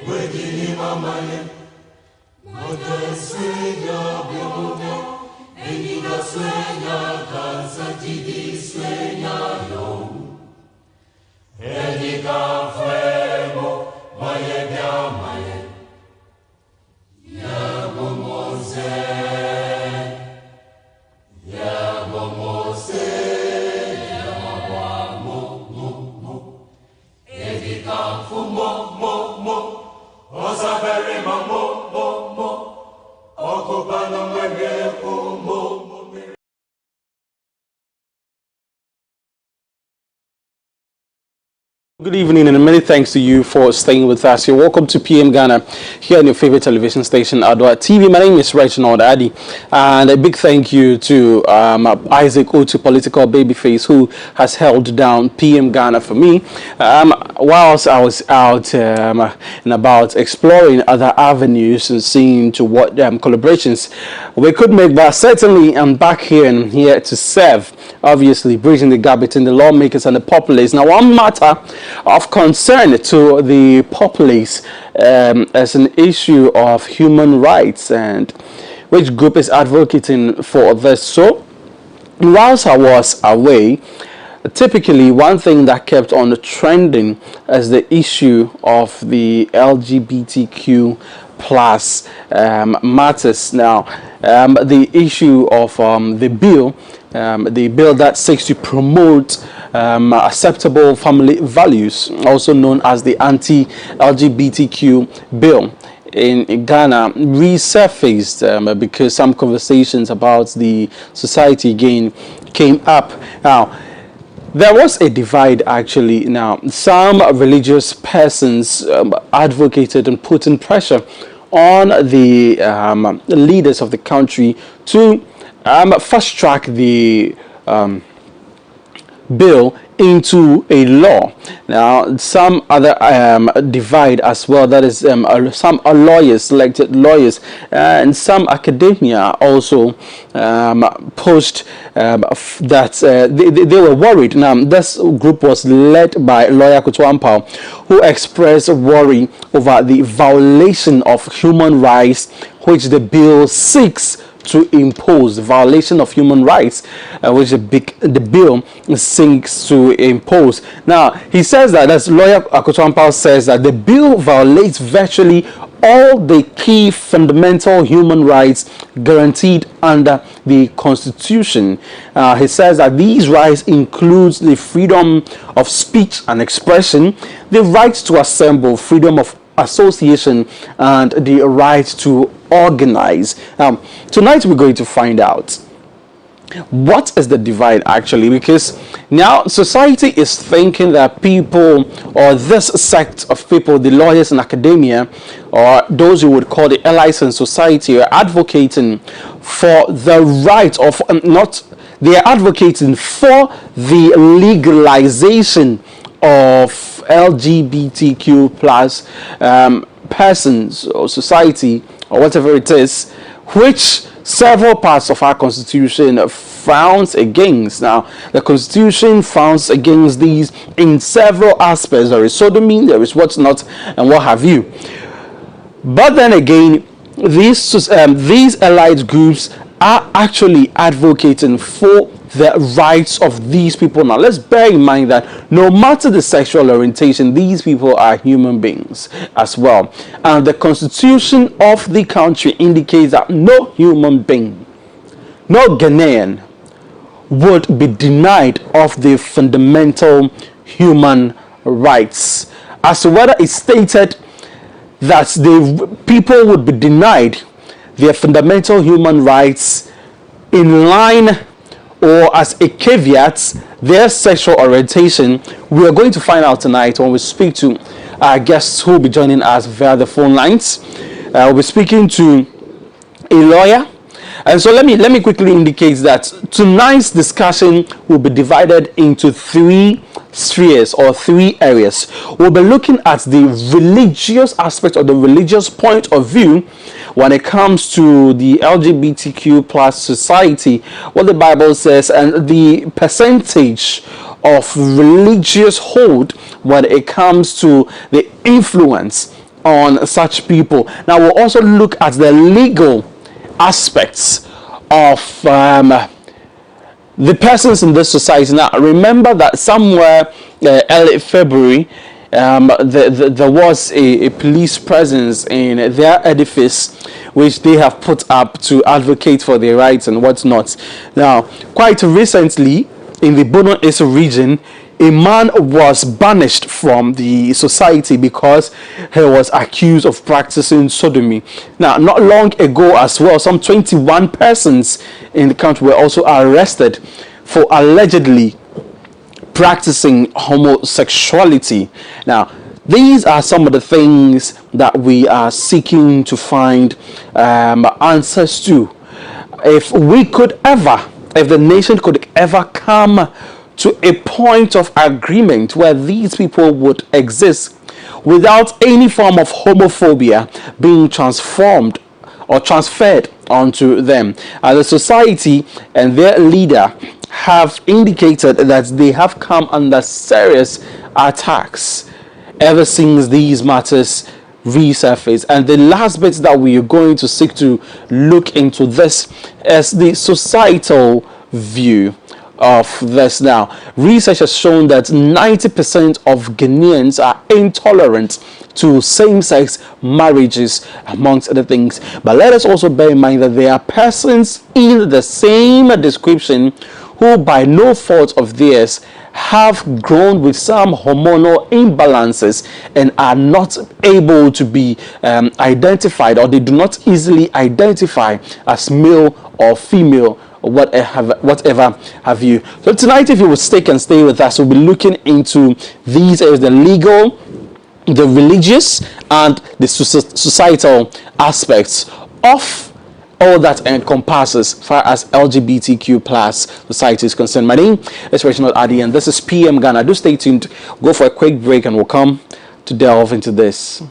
wedini mamaye, mother swenya biomo, eniga swenya kansa jidi swenya yo, eniga fuemo, maye biamaye, ya bomose, ya bomose, ya mabamo, mo, eniga fumo, mo, osabere mo, okubano mwenge mo. Good evening and many thanks to you for staying with us. You're welcome to PM Ghana here on your favorite television station, Adoatv. My name is Reginald Addy, and a big thank you to Isaac Otu, political babyface, who has held down PM Ghana for me whilst I was out and about exploring other avenues and seeing to what collaborations we could make. But certainly I'm back here and here to serve, obviously bridging the gap between the lawmakers and the populace. Now, one matter of concern to the populace as an issue of human rights, and which group is advocating for this. So whilst I was away, typically one thing that kept on trending is the issue of the LGBTQ plus matters. Now the issue of the bill that seeks to promote acceptable family values, also known as the anti-LGBTQ bill in Ghana, resurfaced because some conversations about the society again came up. Now, there was a divide actually. Now, some religious persons advocated and put in pressure on the leaders of the country to fast track the bill into a law. Now, some other divide as well, that is some lawyers, elected lawyers, and some academia also pushed that they were worried. Now, this group was led by lawyer Kutuampao, who expressed worry over the violation of human rights which the bill seeks to impose, the violation of human rights which the bill seeks to impose. Now, he says that, as lawyer Akoto says, that the bill violates virtually all the key fundamental human rights guaranteed under the Constitution. He says that these rights include the freedom of speech and expression, the right to assemble, freedom of association, and the right to organize. Tonight we're going to find out what is the divide actually, because now society is thinking that people, or this sect of people, the lawyers and academia, or those who would call the allies in society, are advocating for the right of they are advocating for the legalization of LGBTQ plus persons or society or whatever it is, which several parts of our constitution frowns against. Now, the constitution frowns against these in several aspects. There is sodomy, there is what's not, and what have you. But then again, these allied groups are actually advocating for the rights of these people. Now, let's bear in mind that no matter the sexual orientation, these people are human beings as well. And the constitution of the country indicates that no human being, no Ghanaian, would be denied of the fundamental human rights. As to whether it's stated that the people would be denied their fundamental human rights in line or as a caveat their sexual orientation, we are going to find out tonight when we speak to our guests who will be joining us via the phone lines. We'll be speaking to a lawyer. And so let me quickly indicate that tonight's discussion will be divided into three spheres or three areas. We'll be looking at the religious aspect or the religious point of view when it comes to the LGBTQ plus society, what the Bible says, and the percentage of religious hold when it comes to the influence on such people. Now we'll also look at the legal aspects of the persons in this society. Now remember that somewhere early February, there was a police presence in their edifice, which they have put up to advocate for their rights and whatnot. Now, quite recently, in the Bono Eso region, a man was banished from the society because he was accused of practicing sodomy. Now, not long ago as well, some 21 persons in the country were also arrested for allegedly practicing homosexuality. Now, these are some of the things that we are seeking to find answers to. If the nation could ever come to a point of agreement where these people would exist without any form of homophobia being transformed or transferred onto them, the society and their leader have indicated that they have come under serious attacks ever since these matters resurface. And the last bit that we are going to seek to look into this is the societal view of this. Now, research has shown that 90% of Ghanaians are intolerant to same-sex marriages, amongst other things. But let us also bear in mind that there are persons in the same description who, by no fault of theirs, have grown with some hormonal imbalances and are not able to be identified, or they do not easily identify as male or female, or whatever have you. So tonight, if you will stay with us, we'll be looking into these areas: the legal, the religious, and the societal aspects of all that encompasses far as LGBTQ plus society is concerned. My name is Reginald Adi, and this is PM Ghana. Do stay tuned. Go for a quick break, and we'll come to delve into this.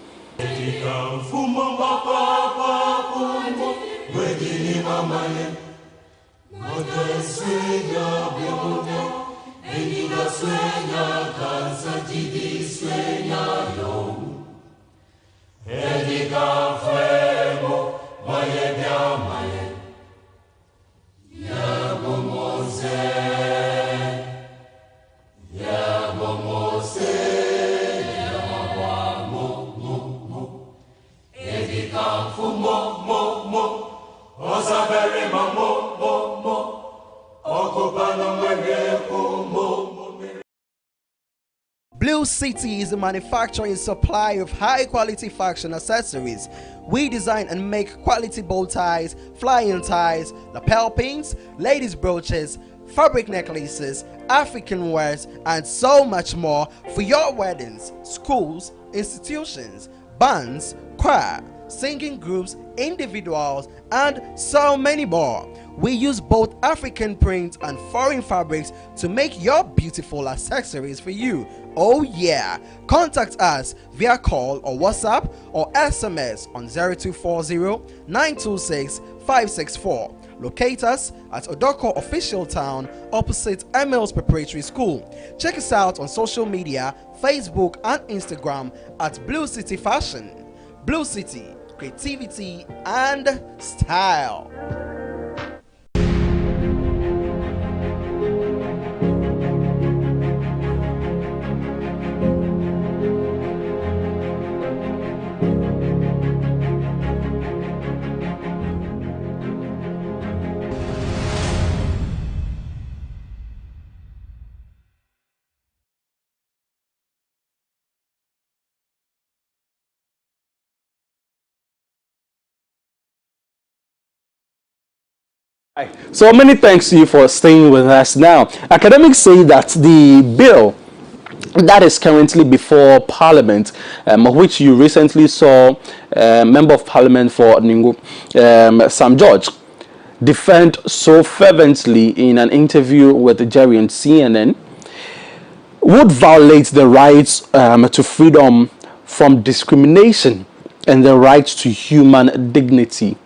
Blue City is a manufacturer and supplier of high-quality fashion accessories. We design and make quality bow ties, flying ties, lapel pins, ladies' brooches, fabric necklaces, African wares, and so much more for your weddings, schools, institutions, bands, choir, singing groups, individuals, and so many more. We use both African prints and foreign fabrics to make your beautiful accessories for you. Oh yeah! Contact us via call or WhatsApp or SMS on 0240-926-564. Locate us at Odoko Official Town opposite Emils Preparatory School. Check us out on social media, Facebook and Instagram at Blue City Fashion. Blue City, creativity and style. So many thanks to you for staying with us. Now, academics say that the bill that is currently before Parliament, which you recently saw Member of Parliament for Ningo, Sam George, defend so fervently in an interview with Jerry on CNN, would violate the rights to freedom from discrimination and the right to human dignity.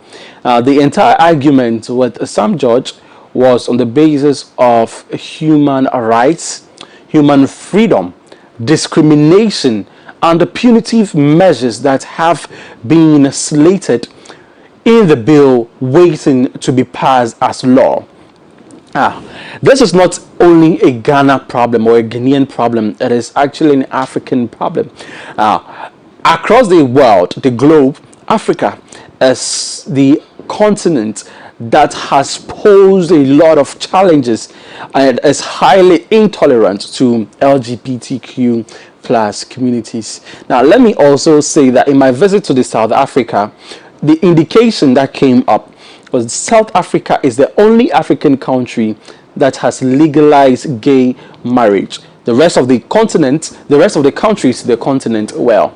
The entire argument with Sam George was on the basis of human rights, human freedom, discrimination, and the punitive measures that have been slated in the bill waiting to be passed as law. This is not only a Ghana problem or a Ghanaian problem, it is actually an African problem. Across the world, the globe, Africa is the continent that has posed a lot of challenges and is highly intolerant to LGBTQ plus communities. Now, let me also say that in my visit to the South Africa, the indication that came up was South Africa is the only African country that has legalized gay marriage. The rest of the continent, the rest of the countries, the continent, well,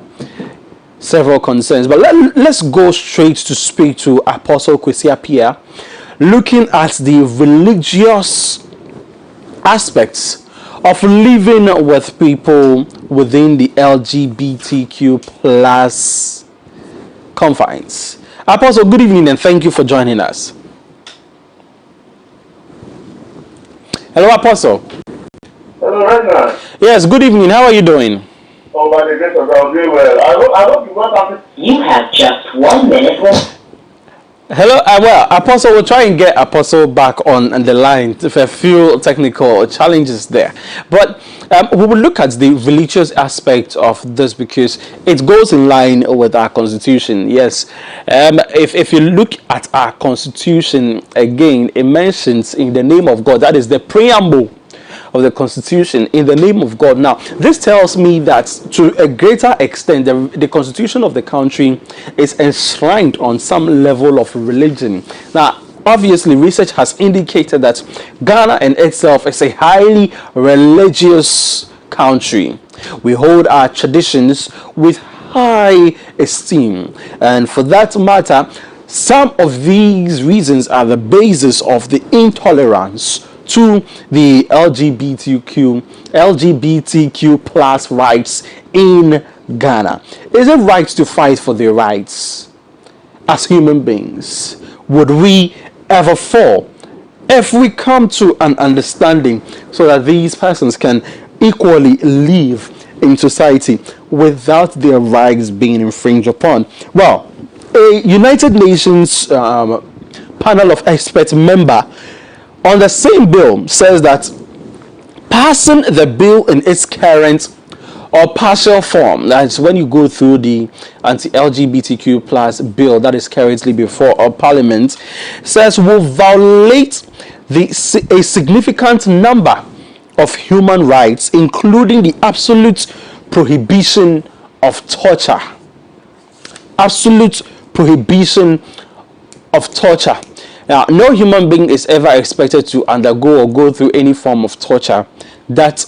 several concerns. But let's go straight to speak to Apostle Kwesi Appiah, looking at the religious aspects of living with people within the LGBTQ plus confines. Apostle, good evening and thank you for joining us. Hello, Apostle. Hello, Ragnar. Yes, good evening. How are you doing? Oh, by the grace of God, I'm doing well. I hope you got up. You have just 1 minute left. Hello, well, Apostle, we'll try and get Apostle back on the line with a few technical challenges there. But we will look at the religious aspect of this because it goes in line with our constitution. Yes, if you look at our constitution again, it mentions in the name of God. That is the preamble of the constitution, in the name of God. Now, this tells me that to a greater extent, the constitution of the country is enshrined on some level of religion. Now, obviously, research has indicated that Ghana in itself is a highly religious country. We hold our traditions with high esteem, and for that matter, some of these reasons are the basis of the intolerance to the LGBTQ plus rights in Ghana. Is it right to fight for their rights as human beings? Would we ever fall if we come to an understanding so that these persons can equally live in society without their rights being infringed upon? Well, a United Nations panel of expert member on the same bill says that passing the bill in its current or partial form, that's when you go through the anti-LGBTQ plus bill that is currently before our parliament, says will violate a significant number of human rights, including the absolute prohibition of torture. Absolute prohibition of torture. Now, no human being is ever expected to undergo or go through any form of torture that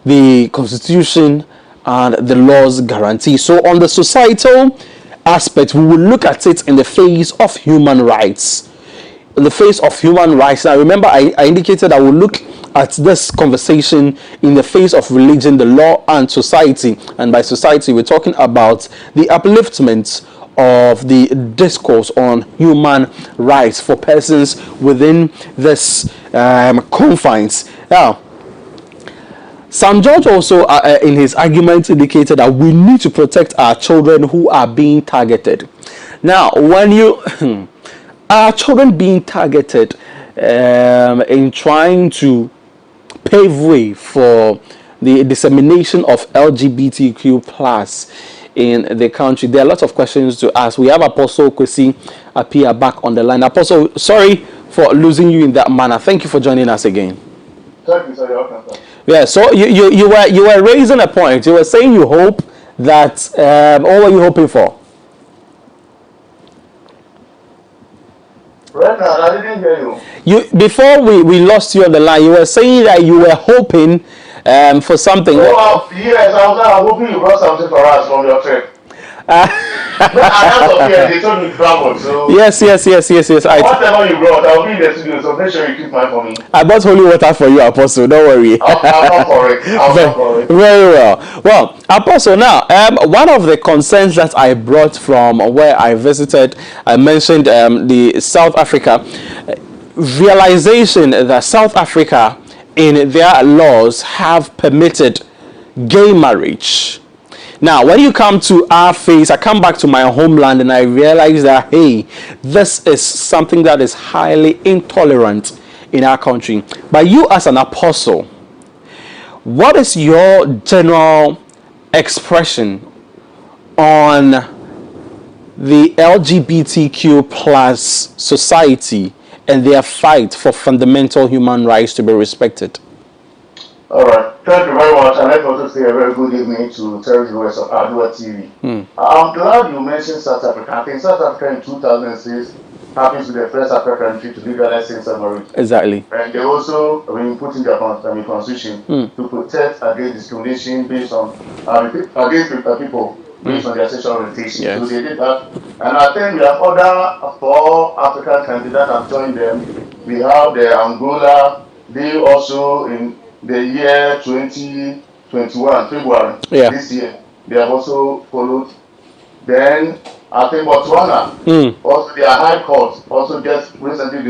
the Constitution and the laws guarantee. So on the societal aspect, we will look at it in the face of human rights. In the face of human rights. Now, remember, I indicated I will look at this conversation in the face of religion, the law, and society. And by society, we're talking about the upliftment of the discourse on human rights for persons within this confines. Now, Sam George also in his argument indicated that we need to protect our children who are being targeted. Now, when you our children being targeted in trying to pave way for the dissemination of LGBTQ plus in the country, there are lots of questions to ask. We have Apostle Kwesi Appiah back on the line. Apostle, sorry for losing you in that manner. Thank you for joining us again. Thank you, sir. You're welcome, sir. Yeah, so you were raising a point. You were saying you hope that what were you hoping for? Ragnar, I didn't hear you. Before we lost you on the line, you were saying that you were hoping for something. Oh, yes, I was hoping you brought something for us from your trip. No, I have some here. They told me to travel, so Yes. whatever you brought, I'll be in the studio, so make sure you keep mine for me. I bought holy water for you, Apostle. Don't worry. I'll come for it. I'll come for it. Very well. Well, Apostle, now, one of the concerns that I brought from where I visited, I mentioned the South Africa realization that South Africa, in their laws, have permitted gay marriage. Now, when you come to our face, I come back to my homeland and I realize that, hey, this is something that is highly intolerant in our country. But you, as an apostle, what is your general expression on the LGBTQ plus society and their fight for fundamental human rights to be respected? All right. Thank you very much. And let's also say a very good evening to Terry viewers of Adoatv. I'm glad you mentioned South Africa. I think South Africa in 2006 happens to be the first African country to legalize same-sex marriage. Exactly. And they also put in their constitution to protect against discrimination based on against people based on their sexual orientation. Yes. So they did that. And I think we have other 4 African countries that have joined them. We have the Angola. They also in the year 2021, February, this year, they have also followed. Then I think Botswana, also their high court, also just recently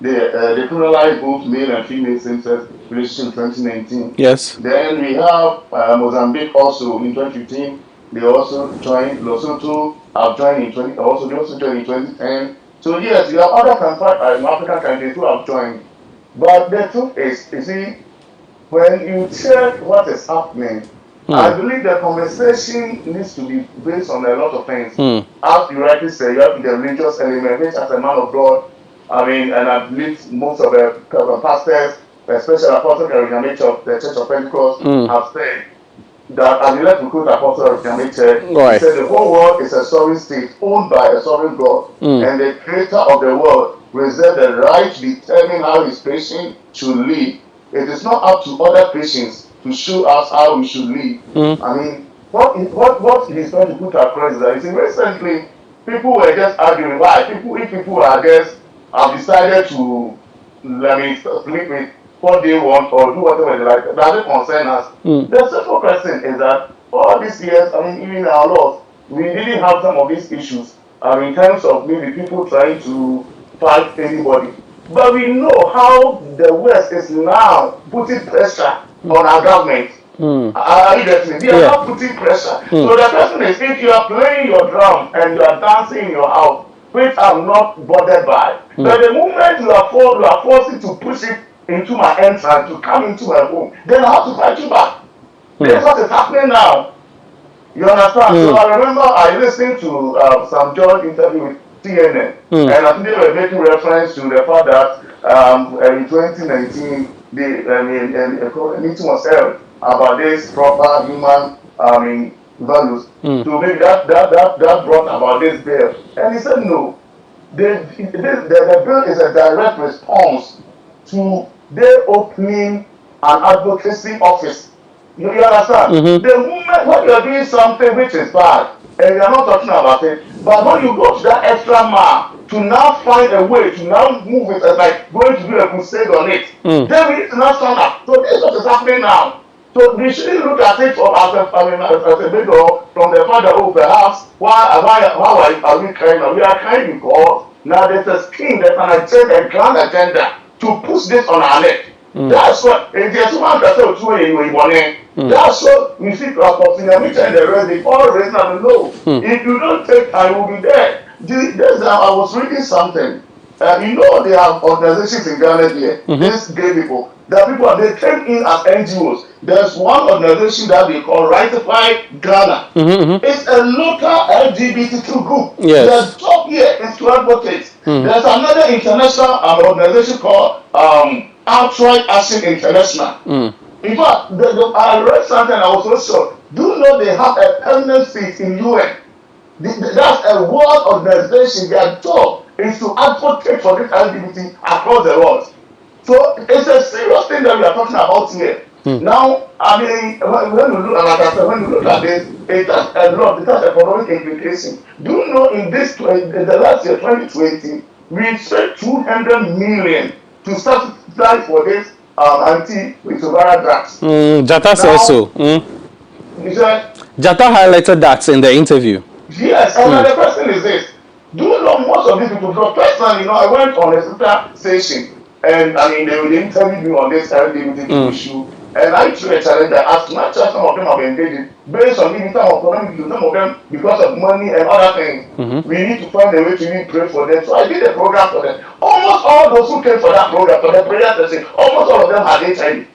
they criminalized both male and female same-sex relationship in 2019. Yes. Then we have Mozambique also in 2015. They also joined. Lesotho have joined in 2010. So yes, we have other African countries who have joined. But the truth is, you see, when you check what is happening, I believe the conversation needs to be based on a lot of things. As you rightly say, you have the religious element, which as a man of God, and I believe most of the pastors, especially Apostle Carolina of the Church of Pentecost, have said that, and you let me quote Apostle Carolina, he said the whole world is a sovereign state owned by a sovereign God, and the creator of the world reserved the right to determine how his creation should live. It is not up to other Christians to show us how we should live. What he's trying to put across is that, you see, recently people were just arguing why if people are just have decided to sleep with what they want or do whatever they like, that doesn't concern us. The simple question is that all these years, even our laws, we didn't have some of these issues. In terms of maybe people trying to fight anybody. But we know how the West is now putting pressure on our government. Are you getting it? They are not putting pressure. So the question is, if you are playing your drum and you are dancing in your house, which I'm not bothered by, but the moment you are forced to push it into my entrance to come into my home, then I have to fight you back. That's what is happening now. You understand? So I remember I listened to some George interview with CNN, and I think they were making reference to the fact that in 2019, a meeting was held about this proper human values. So maybe that brought about this bill. And he said no. The bill is a direct response to their opening an advocacy office. You understand? The moment when you're doing something which is bad, and you're not talking about it, but when you go to that extra mile to now find a way to now move it as like going to do a crusade on it, then we need to now stand up. So this is what is happening now. So we shouldn't look at it from as a big or from the fact that, oh, perhaps why are we crying? We are crying because now there's a scheme, there's an agenda, a grand agenda to push this on our neck. That's what there's one that's that's what we see Apostle and the rest, they all raising up low. If you don't take time, we'll be there. I was reading something. They have organizations in Ghana here, these gay people. There are people, they came in as NGOs. There's one organization that they call Ratify Ghana. It's a local LGBTQ group. Their job here is to advocate. There's another international organization called Outright Action International. In fact, I read something I was so shocked. Do you know they have a permanent seat in UN? That's a world organization. Their job is to advocate for this LGBT across the world. So it's a serious thing that we are talking about here. Now, when you look at this, it has a lot, it has economic implication. Do you know in the last year, 2020, we spent 200 million to subsidize for this anti-retroviral drugs. Jata said so. Jata highlighted that in the interview. Yes, and the question is this. Do you know most of these people? Because personally, I went on a sister station, and they interviewed me on this LGBT issue, And I threw a challenge that as much as some of them have engaged based on maybe some economic issues, some of them because of money and other things, we need to find a way to really pray for them. So I did a program for them. Almost all those who came for that program, for the prayer session, almost all of them had HIV.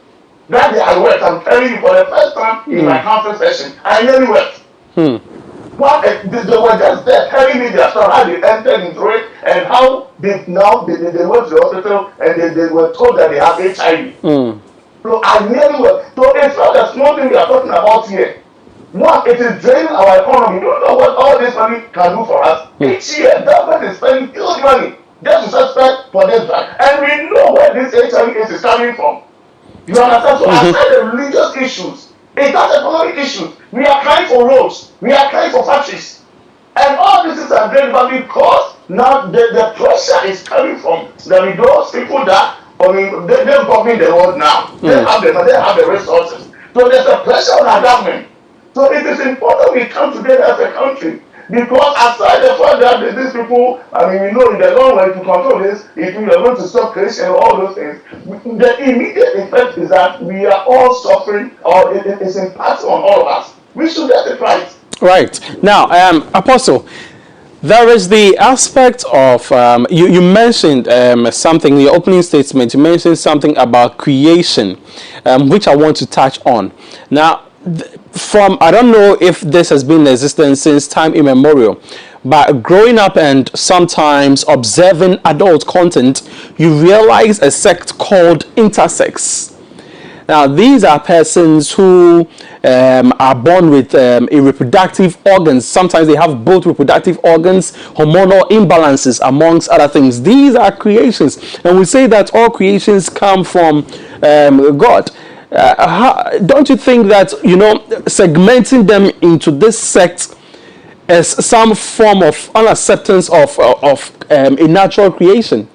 That day I wept. I'm telling you, for the first time in my counseling session, I nearly wept. They were just there telling me their story, how they entered into it, and how they went to the hospital and they were told that they have HIV. So I nearly wept. So it's not a small thing we are talking about here. One, it is draining our economy. You don't know what all this money can do for us. Each year, government is spending huge money just to suspect for this drug. And we know where this HIV is coming from. You understand? So aside the religious issues, it has economic issues. We are crying for roads. We are crying for factories. And all this is a great, but because now the pressure is coming from those people that, I mean, they're governing the world now. They have the resources. So there's a pressure on our government. So it is important we come together as a country. Because aside the fact that these people, I mean, we know in the long run to control this, if we are going to stop creation and all those things, the immediate effect is that we are all suffering, or it is impacting on all of us. We should get it right. Right. Now, Apostle, there is the aspect of, you mentioned something in your opening statement, you mentioned something about creation, which I want to touch on. Now, I don't know if this has been in existence since time immemorial, but growing up and sometimes observing adult content, you realize a sect called intersex. Now, these are persons who are born with reproductive organs. Sometimes they have both reproductive organs, hormonal imbalances, amongst other things. These are creations. And we say that all creations come from God. Don't you think that, segmenting them into this sect is some form of unacceptance of a natural creation?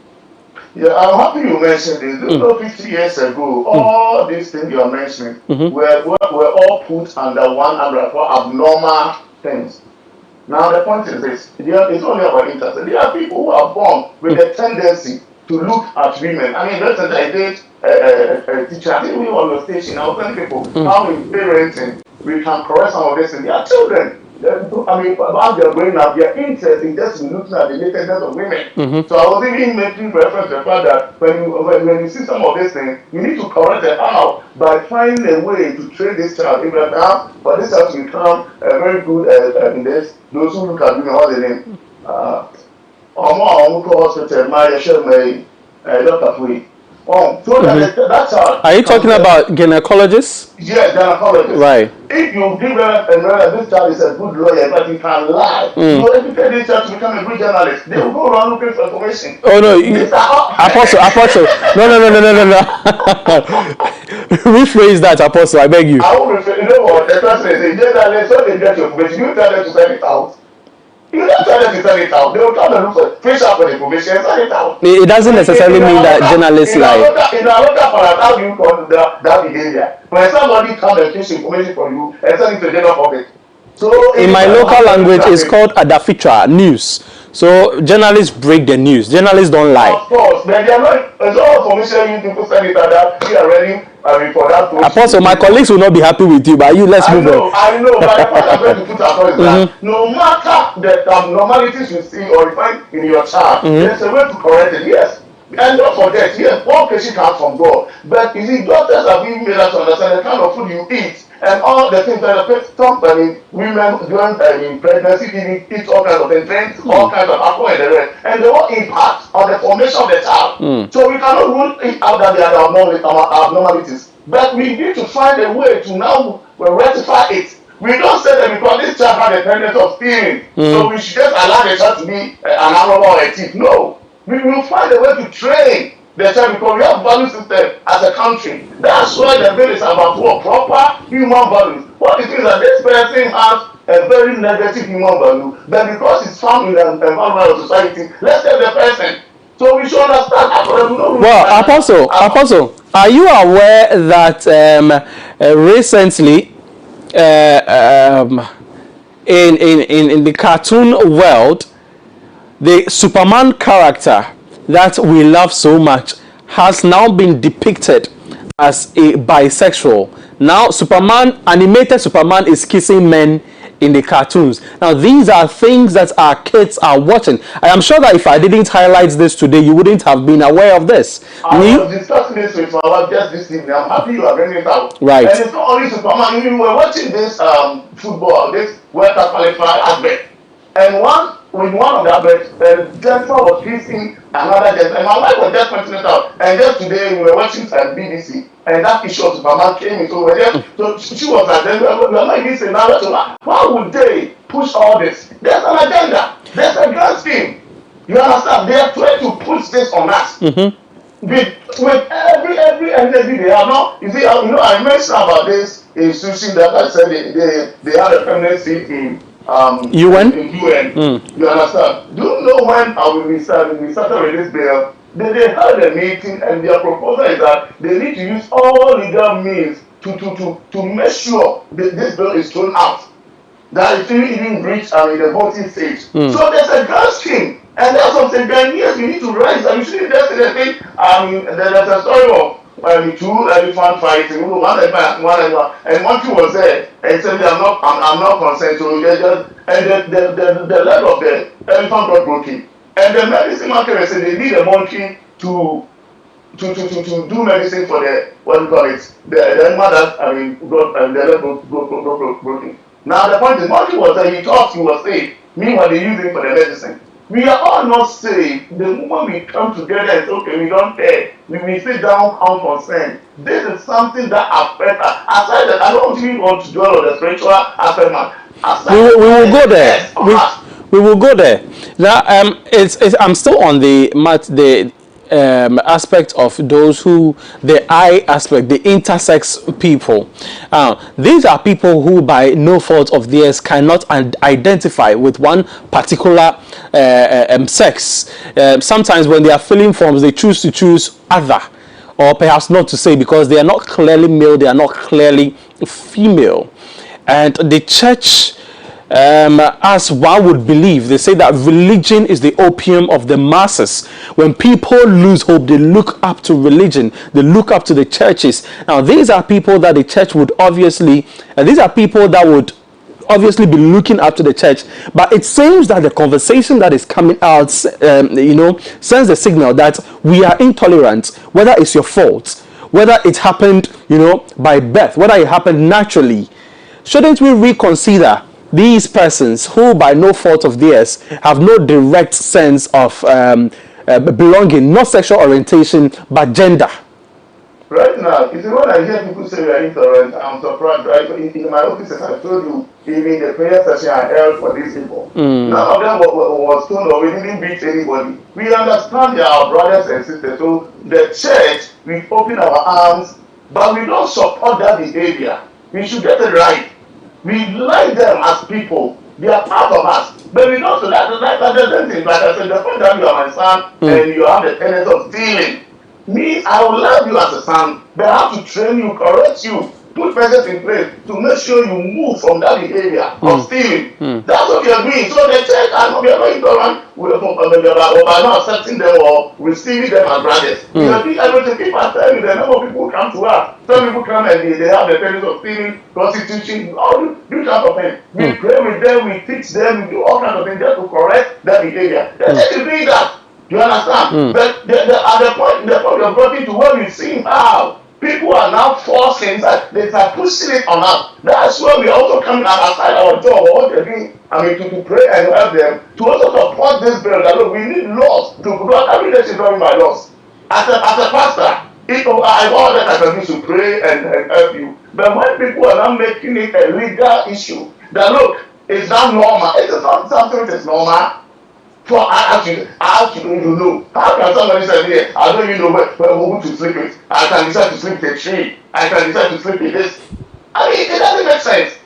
Yeah, I'm happy you mentioned this. You know, 50 years ago, all these things you are mentioning were all put under one umbrella for abnormal things. Now the point is this: it's only about interest. There are people who are born with a tendency to look at women. I mean, recently I did a teacher. I think we were on the station. I was telling people how in parenting we can correct some of this, and their children. I mean, as they're growing up, their interest is just looking at the nakedness of women. So I was even making reference to the fact that when you see some of these things, you need to correct it out by finding a way to train this child. For this child to become very good in this, those who look at women, what's the name? Hospital, Maria Sherman, Dr. Fui. So that child. Are you talking about gynecologists? Yes, gynecologists. Right. If you give them and know this child is a good lawyer, but he can lie, you educate this child to become a good journalist. They will go around looking for information. Oh no, Apostle. No. Rephrase that, Apostle. I beg you. I will rephrase. You know what? The person is a journalist. So they get your information. You tell them to send it out. You don't tell them to send it out. They will come and look for fish up for the information and send it out. It doesn't necessarily mean that journalists lie. In another part, how do you call that behavior? When somebody comes and fish information for you and send it to the general public. So in my local language, it's called Adafitra, news. So journalists break the news. Journalists don't lie. Of course, but they are not. There's no information you people send it that we are ready. I mean, for that. Apostle, my colleagues will not be happy with you, but let's move on. I know, but the point I'm going to put across is that no matter the abnormalities you see or you find in your child, there's a way to correct it. Yes. And don't forget, yes, one patient comes from God. But you see, doctors have even made us understand the kind of food you eat and all the things that affect company, women during pregnancy, eat all kinds of things, drink all kinds of alcohol and the rest. And they all impact on the formation of the child. So we cannot rule it out that there are abnormalities. But we need to find a way to now rectify it. We don't say that because this child has a tendency of stealing, so we should just allow the child to be an animal or a thief. No. We will find a way to train the child because we have value system as a country. That's why the bill is about what? Proper human values. What it is that this person has a very negative human value, but because it's found in the environment of society, let's tell the person. So we should understand. Well, Apostle, are you aware that recently in the cartoon world, the Superman character that we love so much has now been depicted as a bisexual. Now, Superman, animated Superman is kissing men in the cartoons. Now, these are things that our kids are watching. I am sure that if I didn't highlight this today, you wouldn't have been aware of this. I was discussing this with my wife just this evening. I'm happy you are bringing it out. Right. And it's not only Superman. We were watching this football, this World Cup qualifier advert. And one of the adverts, the gentleman was kissing another gentleman. And my wife was just pointing it out. And just today we were watching BBC. And that issue of Superman came in. So, so she was like, we are not even saying now. So why would they push all this? There's an agenda. There's a grand scheme. You understand? They are trying to push this on us. With every energy they have now. You see, I mentioned about this institution that I said they had a permanent seat in UN. In UN. You understand? Do you know when we started with this bill? They held a meeting and their proposal is that they need to use all legal means to make sure that this bill is thrown out. That it will even reach the voting stage. So there's a grand scheme. And that's what I'm saying. Yes, we need to rise. And you shouldn't just say the thing. There's a story of two elephant fighting. And one thing was there. And said, I'm not concerned. So the leg of the elephant got broken. And the medicine market said they need a monkey to do medicine for the what do you call it? The animal that got the leg broken. Now the point is, monkey was there. He thought he was safe. Meanwhile, they use him for the medicine. We are all not safe. The moment we come together and say, okay, we don't care, we sit down, count concern. This is something that affects us. Aside that, I don't even want to dwell on the spiritual aspect, man. We will go there. We will go there. Now, I'm still on the aspect of those who the I aspect, the intersex people. These are people who, by no fault of theirs, cannot identify with one particular sex. Sometimes when they are filling forms, they choose to choose other, or perhaps not to say, because they are not clearly male, they are not clearly female. And the church, as one would believe, they say that religion is the opium of the masses. When people lose hope, they look up to religion, they look up to the churches. Now, these are people that the church would obviously, these are people that would obviously be looking up to the church. But it seems that the conversation that is coming out, sends the signal that we are intolerant, whether it's your fault, whether it happened, by birth, whether it happened naturally. Shouldn't we reconsider these persons who, by no fault of theirs, have no direct sense of belonging, not sexual orientation, but gender? Right now, you see, when I hear people say we are intolerant, I'm surprised. Right? In my office, as I told you, even the prayer session I held for these people, none of them was told or we didn't beat anybody. We understand they are our brothers and sisters. So the church, we open our arms, but we don't support that behavior. We should get it right. We like them as people. They are part of us. But we don't, so that's the same thing. Like I said, the point that you are my son and you have the tendency of stealing. Me, I will love you as a son, but I have to train you, correct you, put measures in place to make sure you move from that behavior of stealing. That's what we are doing. So the church, we are not ignorant, we are not accepting them or receiving them as brothers. We are doing everything. People are telling you the number of people who come to us. Some people come and they have the tendency of stealing, prostitution, all these kinds of things. We pray with them, we teach them, we do all kinds of things just to correct that behavior. The church is doing that. You understand? But at the point you're brought into where we see how people are now forcing that they are pushing it on us. That's where we also coming outside our job or what they're doing. To pray and help them to also support this bill. That look, we need laws because every day is running by laws. As a pastor, I want that I can do to pray and help you. But when people are now making it a legal issue, that look, it's not normal. It is not something that is normal. For I have to know. How can somebody say, yeah, I don't even know where to sleep with. I can decide to sleep with a tree. I can decide to sleep with this. I mean, it doesn't make sense.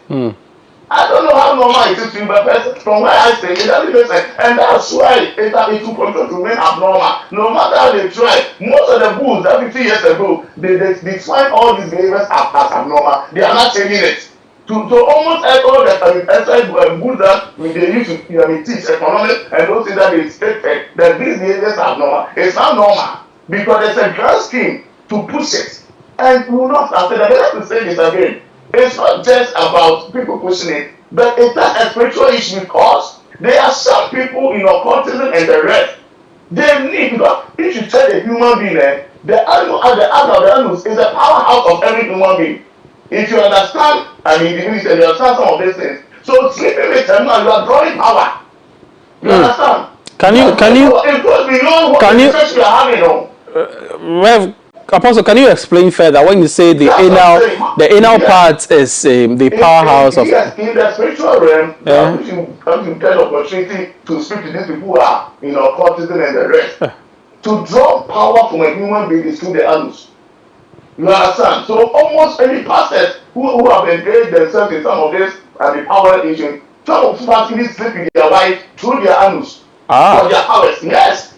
I don't know how normal it is to you, but from where I stay, it doesn't make sense. And that's why it will continue to remain abnormal. No matter how they try, most of the bulls that 50 years ago, they find all these behaviors as abnormal. They are not changing it. To almost echo the bulls that they use to teach economics and those things that they expected, that these behaviors are normal. It's not normal because there's a grand scheme to push it. And we will not accept that. Let me say this again. It's not just about people pushing it, but it has a spiritual issue because there are some people in occultism and the rest. They need, because if you tell a human being, the animal and the art of the animals is the powerhouse of every human being. If you understand, I mean, you understand some of these things. So sleeping with them now, you are drawing power. You understand? Can you It goes beyond what the church we are having, Rev, Apostle, can you explain further when you say the anal part is the powerhouse of? Yes, in the spiritual realm, you get opportunity to speak to these people who are in occultism and the rest. To draw power from a human being is through the anus. You understand? So almost any pastors who have engaged themselves in some of this and the power issue, some of them even sleep with their wife through their anus for their powers. Yes.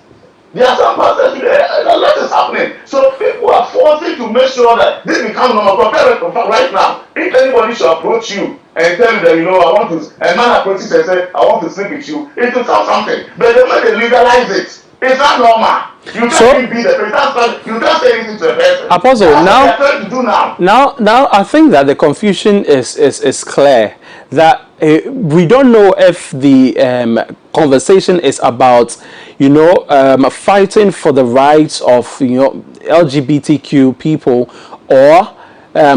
There are some pastors a lot is happening. So people are forcing to make sure that this becomes normal. Right now, if anybody should approach you and tell you that, you know, I want to, a man approaches and says, I want to sleep with you, it will sound something. But the way they legalize it, it's not normal. You can't be the person. You can't say anything to the person. Apostle, now I think that the confusion is clear. That we don't know if the conversation is about, you know, fighting for the rights of, you know, LGBTQ people, or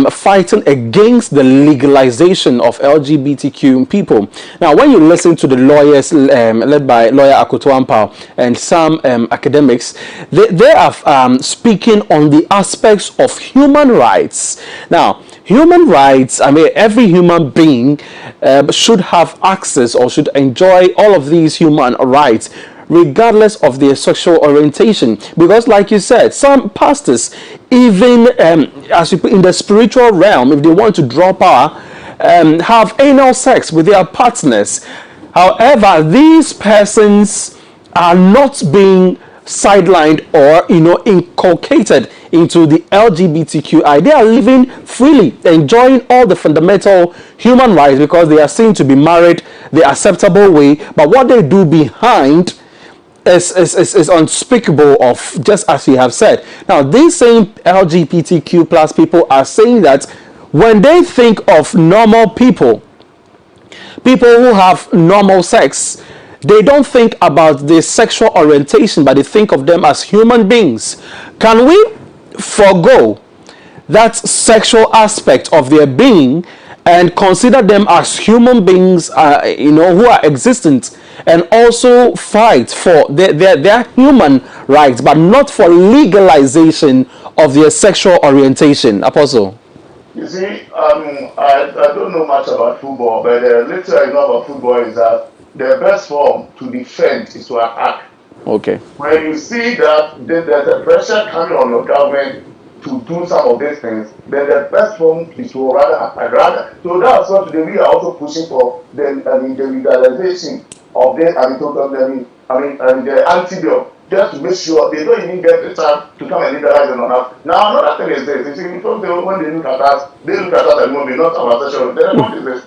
fighting against the legalization of LGBTQ people. Now, when you listen to the lawyers led by lawyer Akoto and some academics, they are speaking on the aspects of human rights. Now, human rights, I mean, every human being should have access or should enjoy all of these human rights, regardless of their sexual orientation. Because like you said, some pastors, even as you put in the spiritual realm, if they want to draw power, have anal sex with their partners. However, these persons are not being sidelined or, you know, inculcated into the LGBTQI. They are living freely, enjoying all the fundamental human rights because they are seen to be married the acceptable way. But what they do behind is unspeakable, of just as you have said. Now, these same LGBTQ plus people are saying that when they think of normal people who have normal sex, they don't think about their sexual orientation, but they think of them as human beings. Can we forego that sexual aspect of their being and consider them as human beings, you know, who are existent, and also fight for their human rights, but not for legalization of their sexual orientation? Apostle? You see, I don't know much about football, but the little I know about football is that the best form to defend is to attack. Okay. When you see that there's a pressure coming on your government to do some of these things, then the best form is to rather. So that's what today we are also pushing for the legalization of this, the antidote, just to make sure they don't even get the chance to come and legalize it or not. Now, another thing is this: you see, when they look at us, as women, not our sexual. The point is this: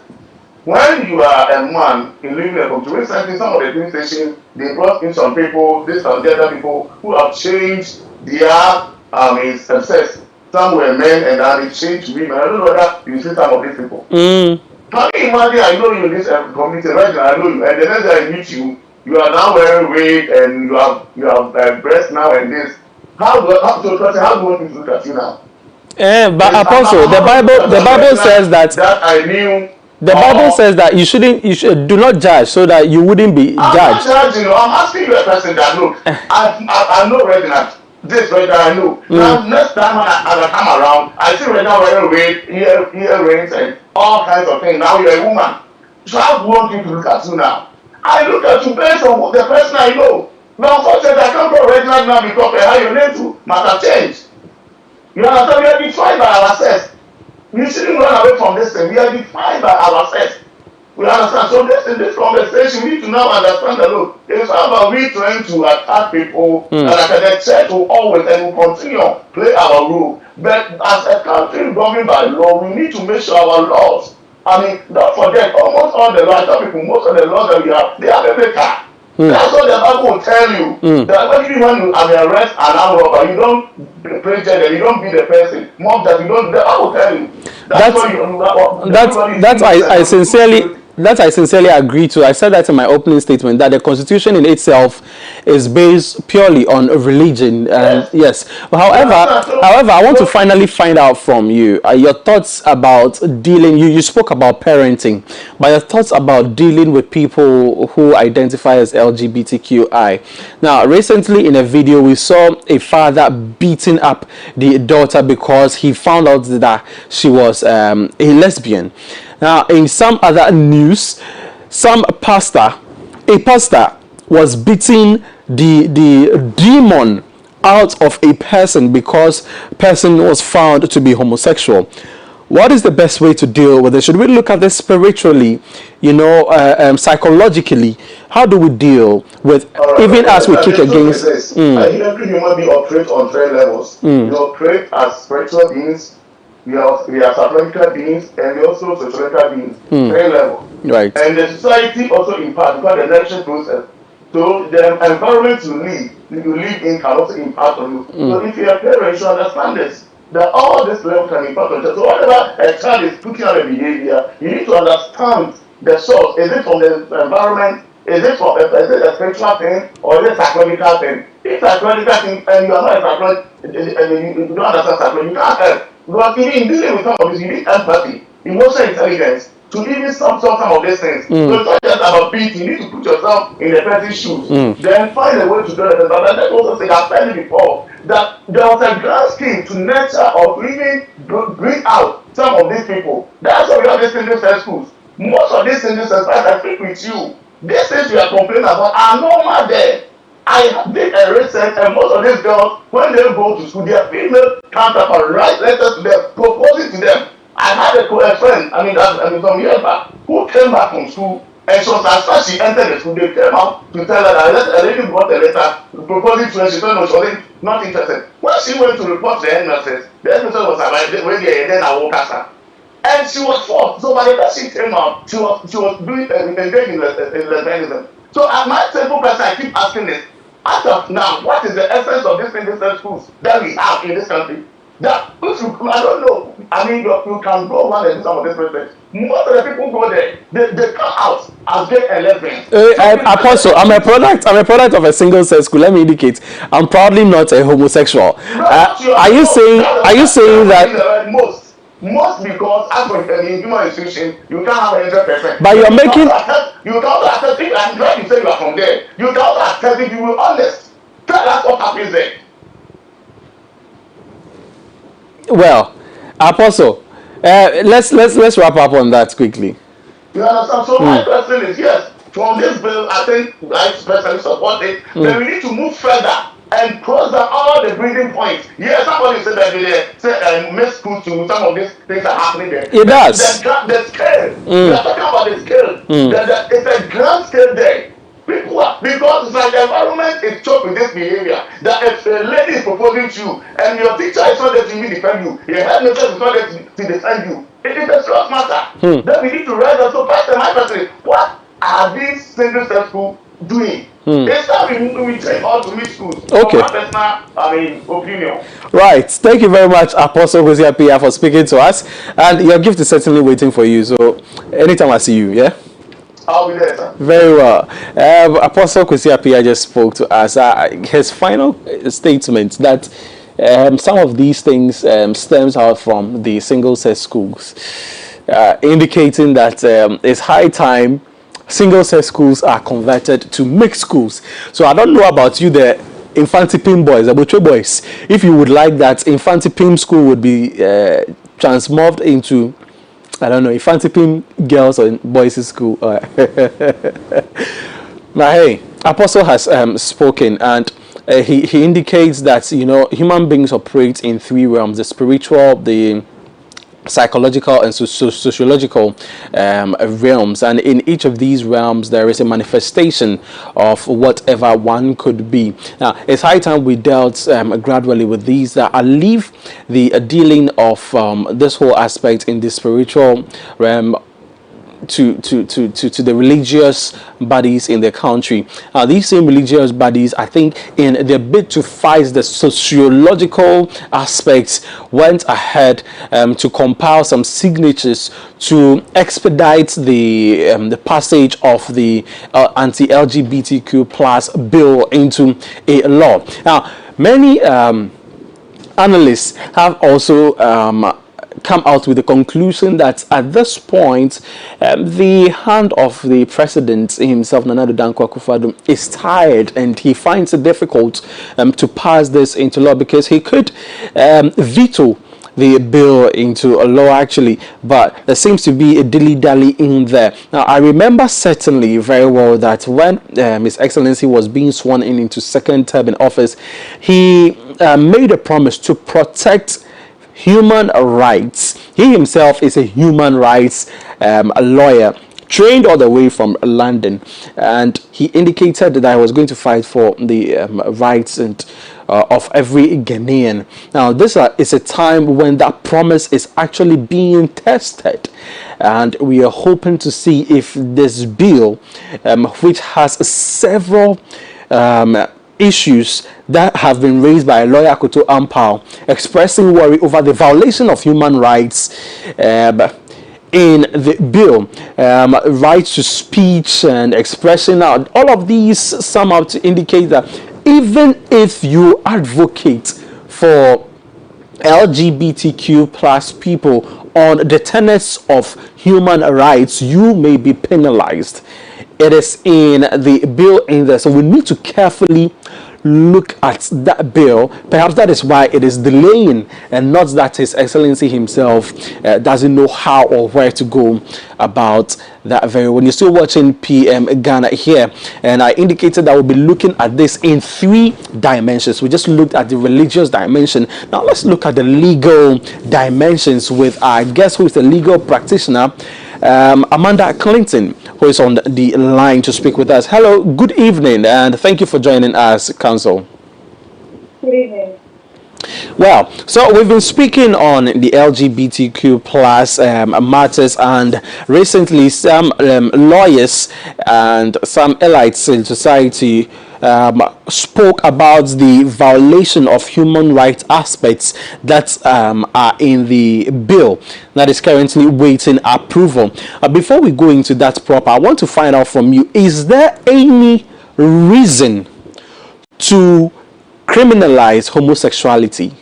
when you are a man in living a country, recently some of the TV stations, they brought in some people, this and the other people who have changed their sex. Some were men and now they changed to women. I don't know whether you see some of these people. Can you imagine? I know you in this community right now. I know you, and the next time I meet you, you are now wearing wig and you have breasts now and this. How do you want me to look at you now? But Apostle, the Bible says that I knew. The Bible says that you should do not judge, so that you wouldn't be judged. I'm not judging you. I'm asking you a question that look. I know Reginald. This right now I know. Now next time I come around, I see Reginald wearing wig, earrings, and all kinds of things. Now you're a woman. So I want you to look at you now. I look at you based on the person I know. Now, unfortunately, I can't go Reginald now because how your name too must have changed. You understand? We are defined by our sex. We shouldn't run away from this thing. We are defined by our sex. We understand. So in this conversation, we need to now understand that look, it's not about we trying to attack people, and like the church will always and will continue to play our role. But as a country governed by law, we need to make sure our laws. I mean, don't forget, almost all the laws, people, most of the laws that we have, they are biblical. That's what the Bible will tell you. That when you arrest an armed robber, you don't praise them, you don't be the person. Mock that you don't. The Bible will tell you. I sincerely agree to. I said that in my opening statement that the constitution in itself is based purely on religion. And yes. However, I want to finally find out from you your thoughts about dealing. You spoke about parenting, but your thoughts about dealing with people who identify as LGBTQI. Now, recently in a video, we saw a father beating up the daughter because he found out that she was a lesbian. Now, in some other news, a pastor was beating the demon out of a person because person was found to be homosexual. What is the best way to deal with it? Should we look at this spiritually, psychologically? How do we deal with, even as we kick against? Every human being operates on three levels. We operate as spiritual beings, we are psychological beings, and we also sociological beings. Three levels. Right. And the society also impacts because the election process. So the environment you live in can also impact on you. So if you're a parent, you should understand this. That all this level can impact on you. So whatever a child is putting on a behavior, you need to understand the source. Is it from the environment? Is it a spiritual thing or is it a psychological thing? If it's a psychological thing and you are not a psychologist and you don't understand psychology, you can't help. Because in dealing with some of this, you need empathy, emotional intelligence to even some of these things. So it's not just about beating, you need to put yourself in the person's shoes. Then find a way to do it. But let me also say, I've said it before, that there was a grand scheme to nurture or to even bring out some of these people. That's why we have these single sex schools. Most of these single sex schools, I speak with you. These things we are complaining about are normal there. I did a research, and most of these girls, when they go to school, their female counterpart write letters to them, proposing to them. I had a friend, some years back, who came back from school, and so as soon as she entered the school, they came out to tell her that a lady got a letter proposing to her. She told her she was not interested. When she went to report to the headmistress, the headmistress was when they then I woke her. And she was forced. So by the time she came out, she was doing engaged in lesbianism. So as my simple person, I keep asking this. As of now, what is the essence of these single sex schools that we have in this country? That I don't know. You can go around and do some of these research. Most of the people go there, they come out as gay and lesbian. Apostle, I'm a product of a single sex school. Let me indicate, I'm proudly not a homosexual. Are you saying that most because as for the human institution, you can't have 100%. But you're making you can't accept it. I'm glad you say you are from there. You can't accept it. You will honest. Tell us what happens there. Well, Apostle, let's wrap up on that quickly. You understand? So my question is, yes, from this bill, I think I especially support it. Then we need to move further and cross down all the breathing points. Yes, somebody said that they make school to some of these things are happening there. It does. The scale. We are talking about the scale. It's a grand scale there. People are, because it's like the environment is choked with this behavior. That if a lady is proposing to you and your teacher is not there to even defend you, your headmistress is not there to defend you, it is a strong matter. Then we need to rise up. So, Pastor, my question, what are these single sex schools doing? It's time we take all to meet schools. Okay. My personal, opinion. Right. Thank you very much, Apostle Hosea Pia, for speaking to us. And your gift is certainly waiting for you. So, anytime I see you, yeah? I'll be there, sir. Very well. Apostle Hosea Pia just spoke to us. His final statement that some of these things stems out from the single-sex schools, indicating that it's high time single-sex schools are converted to mixed schools. So I don't know about you, the Infantipim boys, the Butcher boys. If you would like that, Infantipim school would be transformed into, I don't know, Infantipim girls or boys' school. Now, hey, Apostle has spoken, and he indicates that, human beings operate in three realms: the spiritual, the psychological, and sociological realms, and in each of these realms there is a manifestation of whatever one could be. Now, it's high time we dealt gradually with these. I leave the dealing of this whole aspect in the spiritual realm to the religious bodies in the country. These same religious bodies, I think, in their bid to fight the sociological aspects, went ahead to compile some signatures to expedite the passage of the anti-LGBTQ plus bill into a law. Now, many analysts have also come out with the conclusion that at this point, the hand of the president himself, Nana Addo Dankwa Akufo-Addo, is tired, and he finds it difficult to pass this into law, because he could veto the bill into a law actually, but there seems to be a dilly-dally in there. Now, I remember certainly very well that when His Excellency was being sworn in into second term in office, he made a promise to protect human rights. He himself is a human rights lawyer, trained all the way from London, and he indicated that he was going to fight for the rights and of every Ghanaian. Now, this is a time when that promise is actually being tested, and we are hoping to see if this bill, which has several issues that have been raised by lawyer Akoto Ampao, expressing worry over the violation of human rights in the bill, rights to speech and expression. All of these sum up to indicate that even if you advocate for LGBTQ plus people on the tenets of human rights, you may be penalized. It is in the bill in there, so we need to carefully look at that bill. Perhaps that is why it is delaying, and not that His Excellency himself doesn't know how or where to go about that very well. You're still watching PM Ghana here, and I indicated that we'll be looking at this in 3 dimensions. We just looked at the religious dimension. Now let's look at the legal dimensions with our guest, who is a legal practitioner, Amanda Clinton, who is on the line to speak with us. Hello, good evening, and thank you for joining us, Counsel. Good evening. Well, so we've been speaking on the LGBTQ plus matters, and recently some lawyers and some elites in society spoke about the violation of human rights aspects that are in the bill that is currently waiting approval. Before we go into that proper, I want to find out from you, is there any reason to criminalize homosexuality?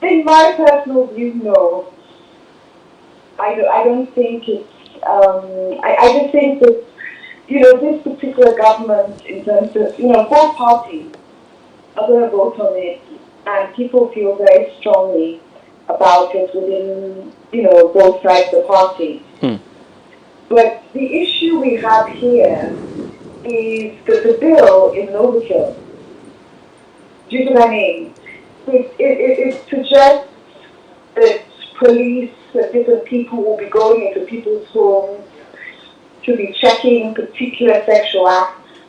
In my personal view, no. I don't think it's. I just think that, this particular government, in terms of, both parties are going to vote on it, and people feel very strongly about it within, both sides of the party. But the issue we have here is that the bill is an overkill. Do you know what I mean? It suggests that police, different people will be going into people's homes to be checking particular sexual acts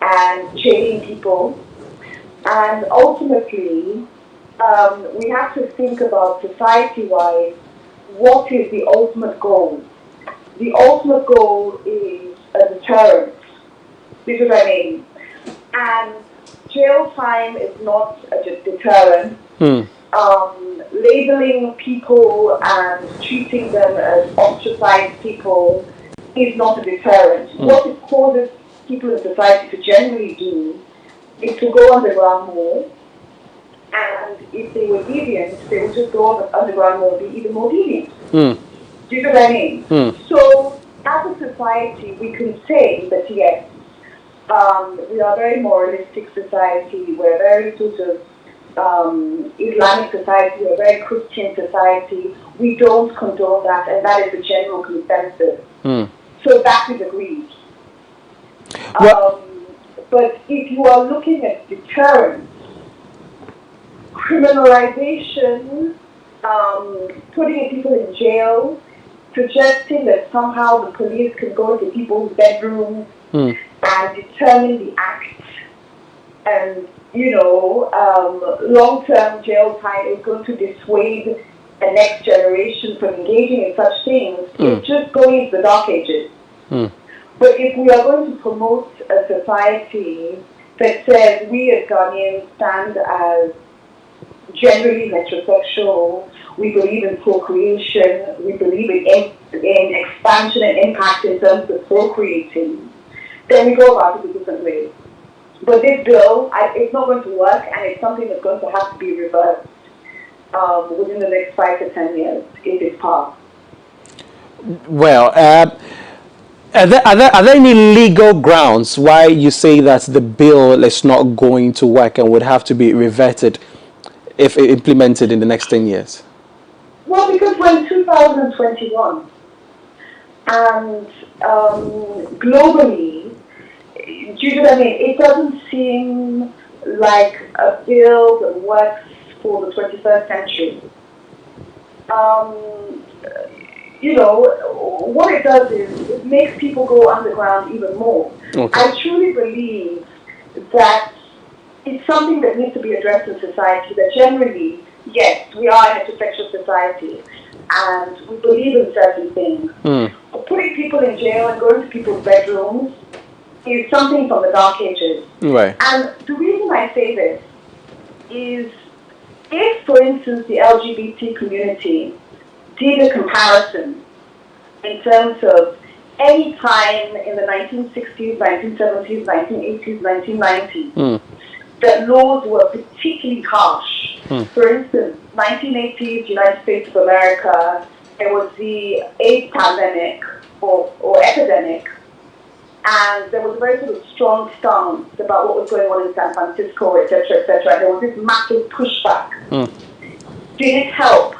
and jailing people. And ultimately, we have to think about society-wise, what is the ultimate goal? The ultimate goal is a deterrent. Do you know what I mean? And jail time is not a deterrent. Labeling people and treating them as ostracized people is not a deterrent. What it causes people in society to generally do is to go underground more, and if they were deviant, they would just go underground more and be even more deviant. Do you know what I mean? So, as a society, we can say that yes, we are a very moralistic society, we're a very sort of Islamic society, we're a very Christian society. We don't condone that, and that is the general consensus. So that is agreed. But if you are looking at deterrence, criminalization, putting people in jail, suggesting that somehow the police can go into people's bedrooms and determine the act, and long-term jail time is going to dissuade a next generation from engaging in such things, it's just going into the dark ages. But if we are going to promote a society that says we as Ghanaians stand as generally heterosexual, we believe in procreation, we believe in expansion and impact in terms of procreating, then we go about it a different way. But this bill, it's not going to work, and it's something that's going to have to be reversed within the next 5 to 10 years if it's passed. Well, are there any legal grounds why you say that the bill is not going to work and would have to be reverted if implemented in the next 10 years? Well, because we're in 2021, and globally, do you know what I mean? It doesn't seem like a bill that works for the 21st century. You know, what it does is it makes people go underground even more. Okay. I truly believe that it's something that needs to be addressed in society, that generally, yes, we are a heterosexual society, and we believe in certain things. But putting people in jail and going to people's bedrooms is something from the dark ages. Right. And the reason I say this is, if, for instance, the LGBT community did a comparison in terms of any time in the 1960s, 1970s, 1980s, 1990s, that laws were particularly harsh. For instance, 1980s, United States of America, there was the AIDS pandemic or epidemic, and there was a very sort of strong stance about what was going on in San Francisco, etc., etc., and there was this massive pushback. Did it help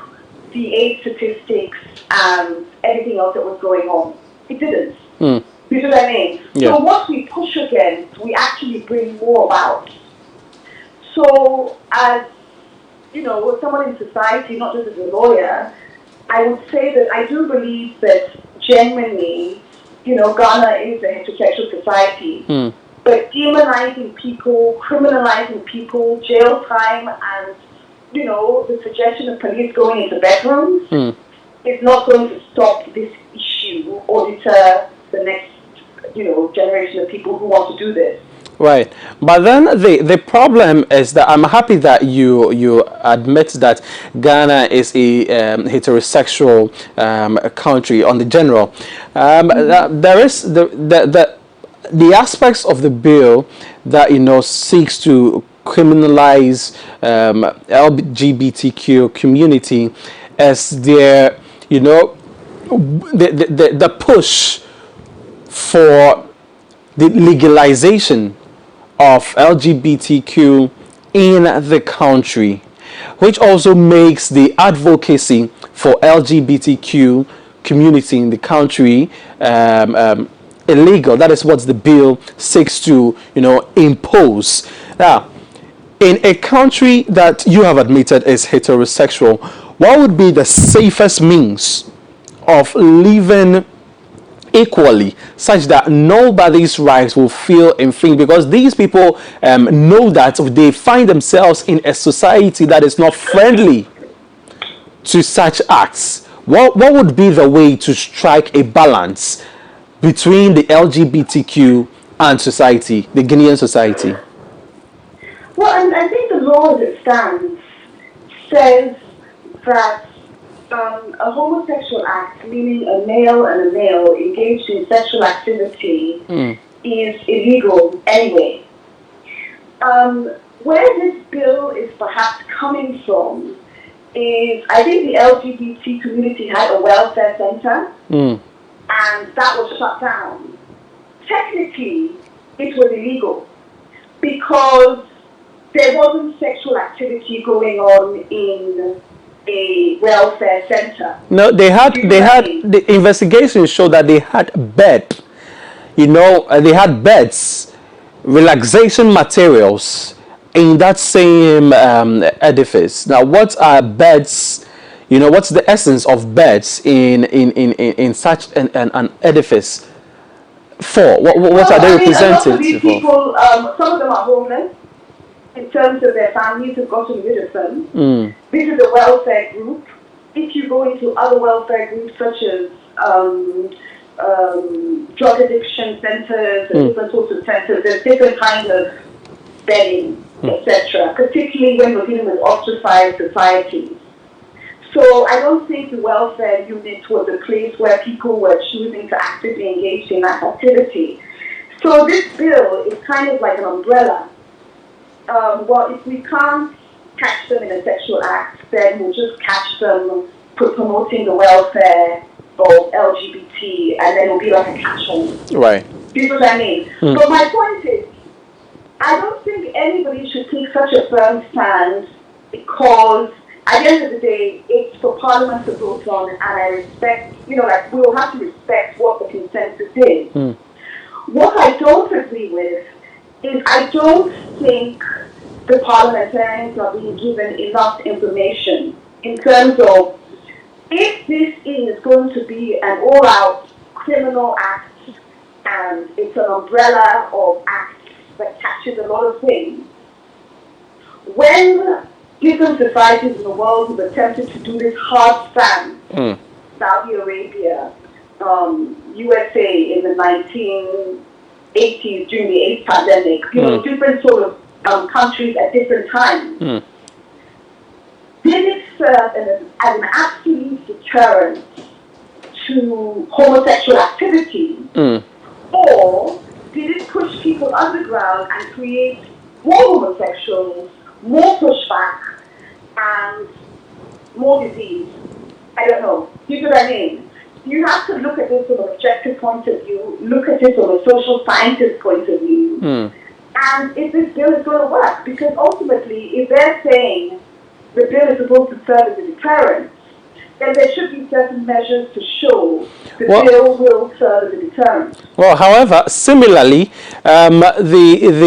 the AIDS statistics and everything else that was going on? It didn't. You know what I mean? Yeah. So what we push against, we actually bring more about. So as, you know, someone in society, not just as a lawyer, I would say that I do believe that genuinely, you know, Ghana is a heterosexual society. But demonizing people, criminalizing people, jail time, and, you know, the suggestion of police going into bedrooms is not going to stop this issue or deter the next, you know, generation of people who want to do this. Right, but then the problem is that I'm happy that you admit that Ghana is a heterosexual country on the general. There is the aspects of the bill that, you know, seeks to criminalize LGBTQ community as their, you know, the push for the legalization of LGBTQ in the country, which also makes the advocacy for LGBTQ community in the country illegal. That is what the bill seeks to, you know, impose. Now, in a country that you have admitted is heterosexual, what would be the safest means of living equally, such that nobody's rights will feel infringed? Because these people know that they find themselves in a society that is not friendly to such acts. What would be the way to strike a balance between the LGBTQ and society, the Guinean society? Well, and I think the law as it stands says that a homosexual act, meaning a male and a male engaged in sexual activity, is illegal anyway. Where this bill is perhaps coming from is, I think the LGBT community had a welfare center, and that was shut down. Technically, it was illegal because there wasn't sexual activity going on in a welfare center. No, they had the investigation showed that they had bed, you know, they had beds, relaxation materials in that same edifice. Now, what are beds? You know, what's the essence of beds in such an edifice for? What are they represented? A lot of these people, some of them are homeless in terms of their families have gotten rid of them. This is a welfare group. if you go into other welfare groups such as drug addiction centers and different sorts of centers, there's different kinds of bedding, etc., particularly when we're dealing with ostracized societies. So I don't think the welfare unit was a place where people were choosing to actively engage in that activity. So this bill is kind of like an umbrella. Well, if we can't catch them in a sexual act, then we'll just catch them for promoting the welfare of LGBT, and then it'll be like a catch-all. Right. Do you know what I mean? So my point is, I don't think anybody should take such a firm stand, because at the end of the day, it's for Parliament to vote on, and I respect, like, we'll have to respect what the consensus is. What I don't agree with is I don't think the parliamentarians are being given enough information in terms of if this is going to be an all-out criminal act and it's an umbrella of acts that catches a lot of things. When different societies in the world have attempted to do this hard stance, Saudi Arabia, USA in the 1980s during the AIDS pandemic, different sort of countries at different times, did it serve as an absolute deterrent to homosexual activity, or did it push people underground and create more homosexuals, more pushback, and more disease? I don't know. You know what I mean? You have to look at this from an objective point of view, look at it from a social scientist point of view, and if this bill is going to work. Because ultimately, if they're saying the bill is supposed to serve as a deterrent, then there should be certain measures to show the bill will serve as a deterrent. Well, however, similarly, the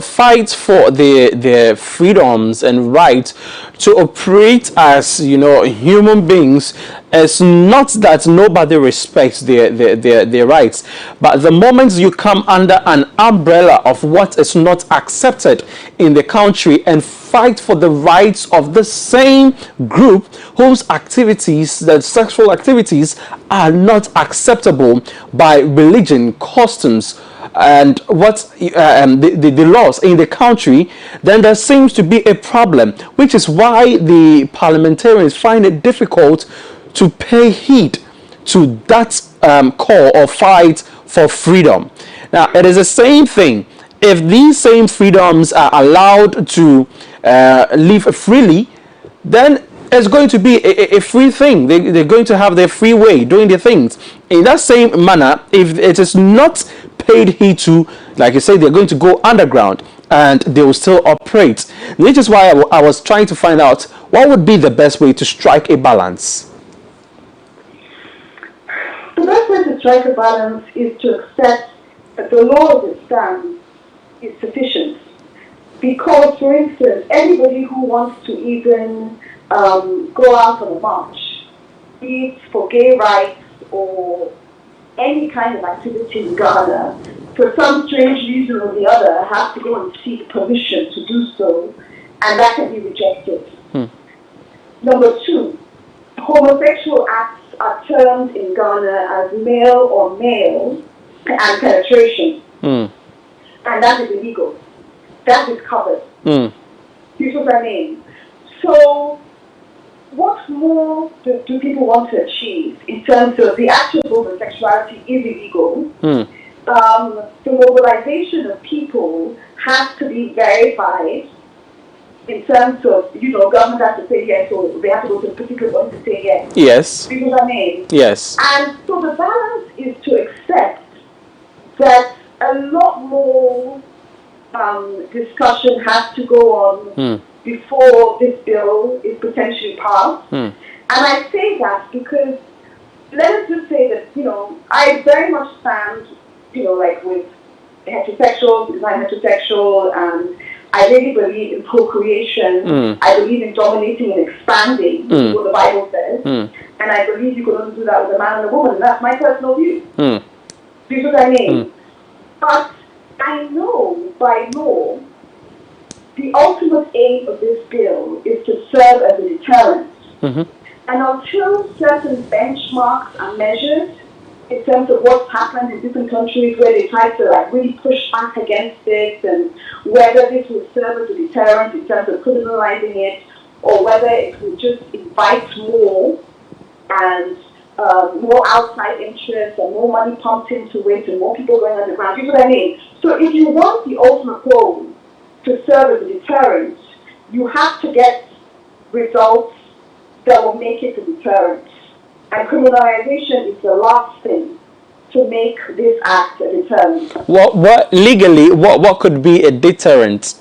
fight for their freedoms and right to operate as human beings is not that nobody respects their rights, but the moment you come under an umbrella of what is not accepted in the country and fight for the rights of the same group whose activities, the sexual activities, are not acceptable by religion, customs, and what the laws in the country, then there seems to be a problem, which is why the parliamentarians find it difficult to pay heed to that call or fight for freedom. Now, it is the same thing. If these same freedoms are allowed to live freely, then it's going to be a free thing. They're going to have their free way doing their things. In that same manner, if it is not paid heed to, like you say, they're going to go underground and they will still operate. Which is why I was trying to find out what would be the best way to strike a balance. The best way to strike a balance is to accept that the law as it stands is sufficient. Because, for instance, anybody who wants to even go out on a march, be it for gay rights or any kind of activity in Ghana, for some strange reason or the other, has to go and seek permission to do so, and that can be rejected. Number two, homosexual acts are termed in Ghana as male on male and penetration. And that is illegal. That is covered. You see what I mean? So, what more do people want to achieve in terms of the actual homosexuality is illegal? The mobilization of people has to be verified in terms of, government has to say yes, or they have to go to a particular one to say yes. Yes. You know what I mean? Yes. And so the balance is to accept that a lot more discussion has to go on before this bill is potentially passed. And I say that because, let us just say that, I very much stand, like with heterosexual, non-heterosexual, and I really believe in procreation. I believe in dominating and expanding, what the Bible says. And I believe you can only do that with a man and a woman. That's my personal view. Do you know what I mean? But I know by law, the ultimate aim of this bill is to serve as a deterrent. Mm-hmm. And until certain benchmarks are measured in terms of what's happened in different countries where they try to like really push back against it, and whether this will serve as a deterrent in terms of criminalizing it, or whether it will just invite more and more outside interest and more money pumped into it and more people going underground. You know what I mean? So if you want the ultimate goal to serve as a deterrent, you have to get results that will make it a deterrent. And criminalization is the last thing to make this act a deterrent. What legally? What could be a deterrent?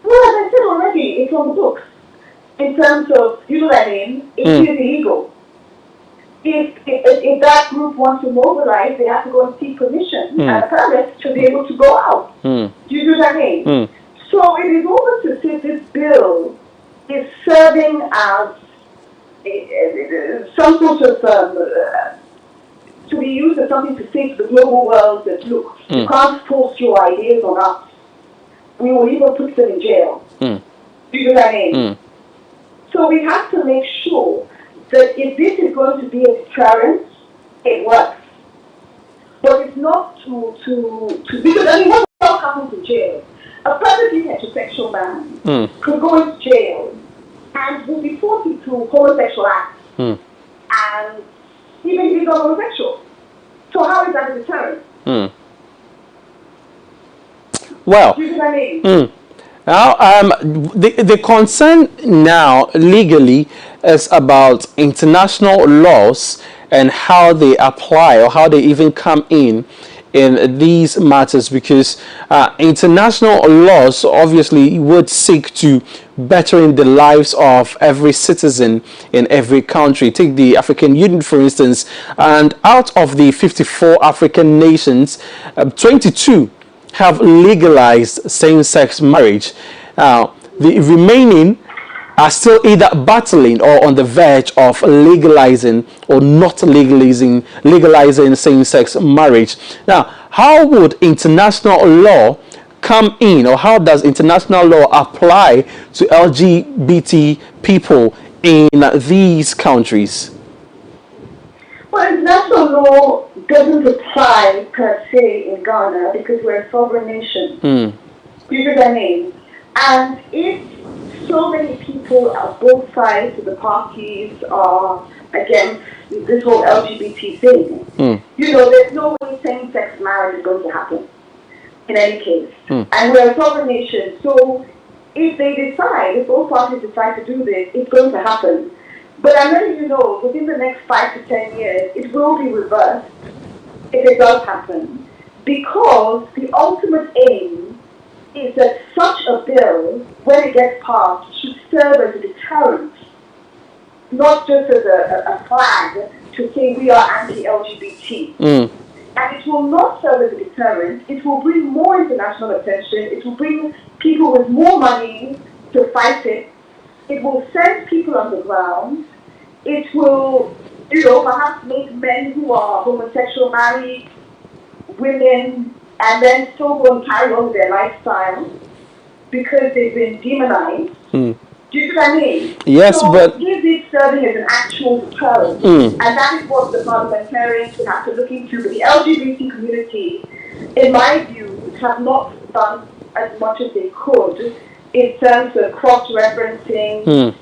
Well, as I said already, it's on the books. In terms of, you know what I mean? It is illegal. If that group wants to mobilize, they have to go and seek permission and a permit to be able to go out. Do you know what I mean? So it is over to say this bill is serving as some sort of to be used as something to say to the global world that look, you can't force your ideas on us. We will even put them in jail. Do you know what I mean? So we have to make sure that if this is going to be a deterrent, it works. But it's not because I mean, what else happens in jail? A perfectly heterosexual man could go into jail and will be forced into homosexual acts. And even if he's not homosexual. So how is that a deterrent? Well, Do you know what I mean? now, the concern now legally is about international laws and how they apply or how they even come in these matters, because international laws obviously would seek to bettering the lives of every citizen in every country. Take the African Union, for instance, and out of the 54 African nations, 22 have legalized same-sex marriage. The remaining are still either battling or on the verge of legalizing or not legalizing same-sex marriage. Now, how would international law come in, or how does international law apply to LGBT people in these countries? Well, international law doesn't apply per se in Ghana because we're a sovereign nation. You know what I mean? And if so many people on both sides of the parties are against this whole LGBT thing, you know, there's no way same-sex marriage is going to happen in any case. And we're a sovereign nation, so if both parties decide to do this, it's going to happen. But I'm letting you know, within the next 5 to 10 years, it will be reversed if it does happen. Because the ultimate aim is that such a bill, when it gets passed, should serve as a deterrent, not just as a flag to say we are anti-LGBT. And it will not serve as a deterrent. It will bring more international attention. It will bring people with more money to fight it. It will send people on the ground. It will, you know, perhaps make men who are homosexual marry women and then still go and carry on with their lifestyle because they've been demonized. Do you see what I mean? Yes, so but is it serving as an actual deterrent? And that is what the parliamentarians would have to look into. But the LGBT community, in my view, have not done as much as they could in terms of cross-referencing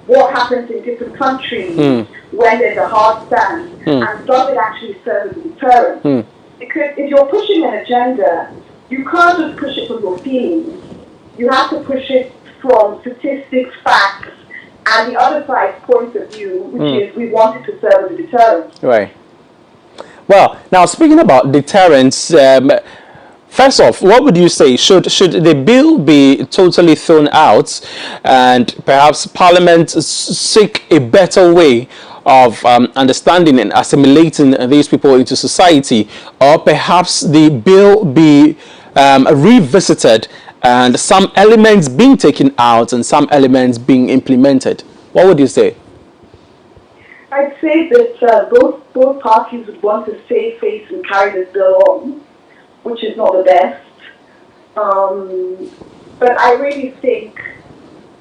what happens in different countries when there's a hard stance, and does it actually serve as a deterrent? Because if you're pushing an agenda, you can't just push it from your feelings. You have to push it from statistics, facts, and the other side's point of view, which is we want it to serve as a deterrent. Right. Well, now speaking about deterrence, first off, what would you say? Should the bill be totally thrown out, and perhaps Parliament seek a better way of understanding and assimilating these people into society, or perhaps the bill be revisited and some elements being taken out and some elements being implemented? What would you say? I'd say that both parties would want to save face and carry this bill on, which is not the best. But I really think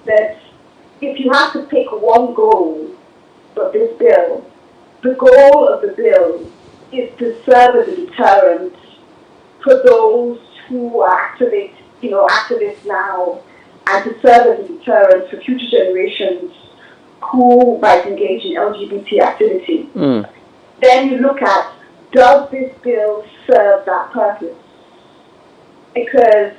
that if you have to pick one goal of this bill, the goal of the bill is to serve as a deterrent for those who are activists now, and to serve as a deterrent for future generations who might engage in LGBT activity. Then you look at, does this bill serve that purpose? Because,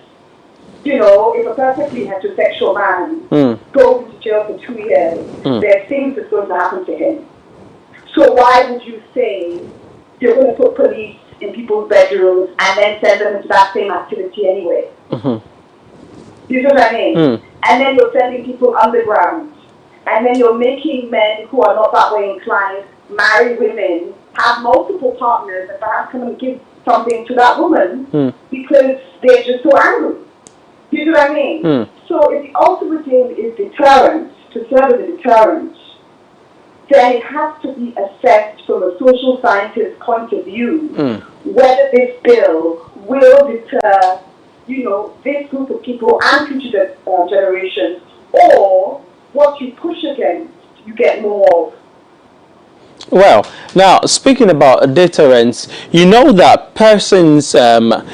if a perfectly heterosexual man goes into jail for 2 years, there are things that's going to happen to him. So why would you say you're going to put police in people's bedrooms and then send them into that same activity anyway? You know what I mean? And then you're sending people underground. And then you're making men who are not that way inclined marry women, have multiple partners, and perhaps come and give something to that woman because they're just so angry. You know what I mean? So if the ultimate aim is deterrence, to serve as a deterrent, then it has to be assessed from a social scientist point of view whether this bill will deter, this group of people and future generations, or what you push against, you get more of. Well, now speaking about deterrence, you know that persons, the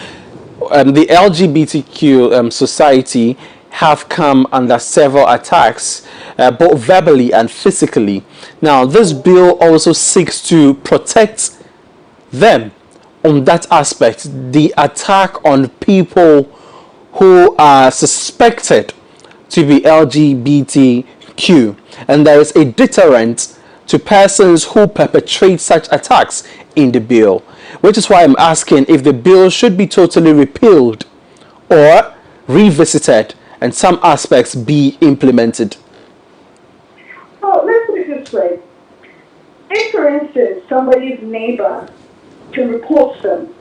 LGBTQ society, have come under several attacks, both verbally and physically. Now, this bill also seeks to protect them on that aspect, the attack on people who are suspected to be LGBTQ, and there is a deterrent to persons who perpetrate such attacks in the bill, which is why I'm asking if the bill should be totally repealed or revisited and some aspects be implemented. Well, let's put it this way. If, for instance, somebody's neighbor can report them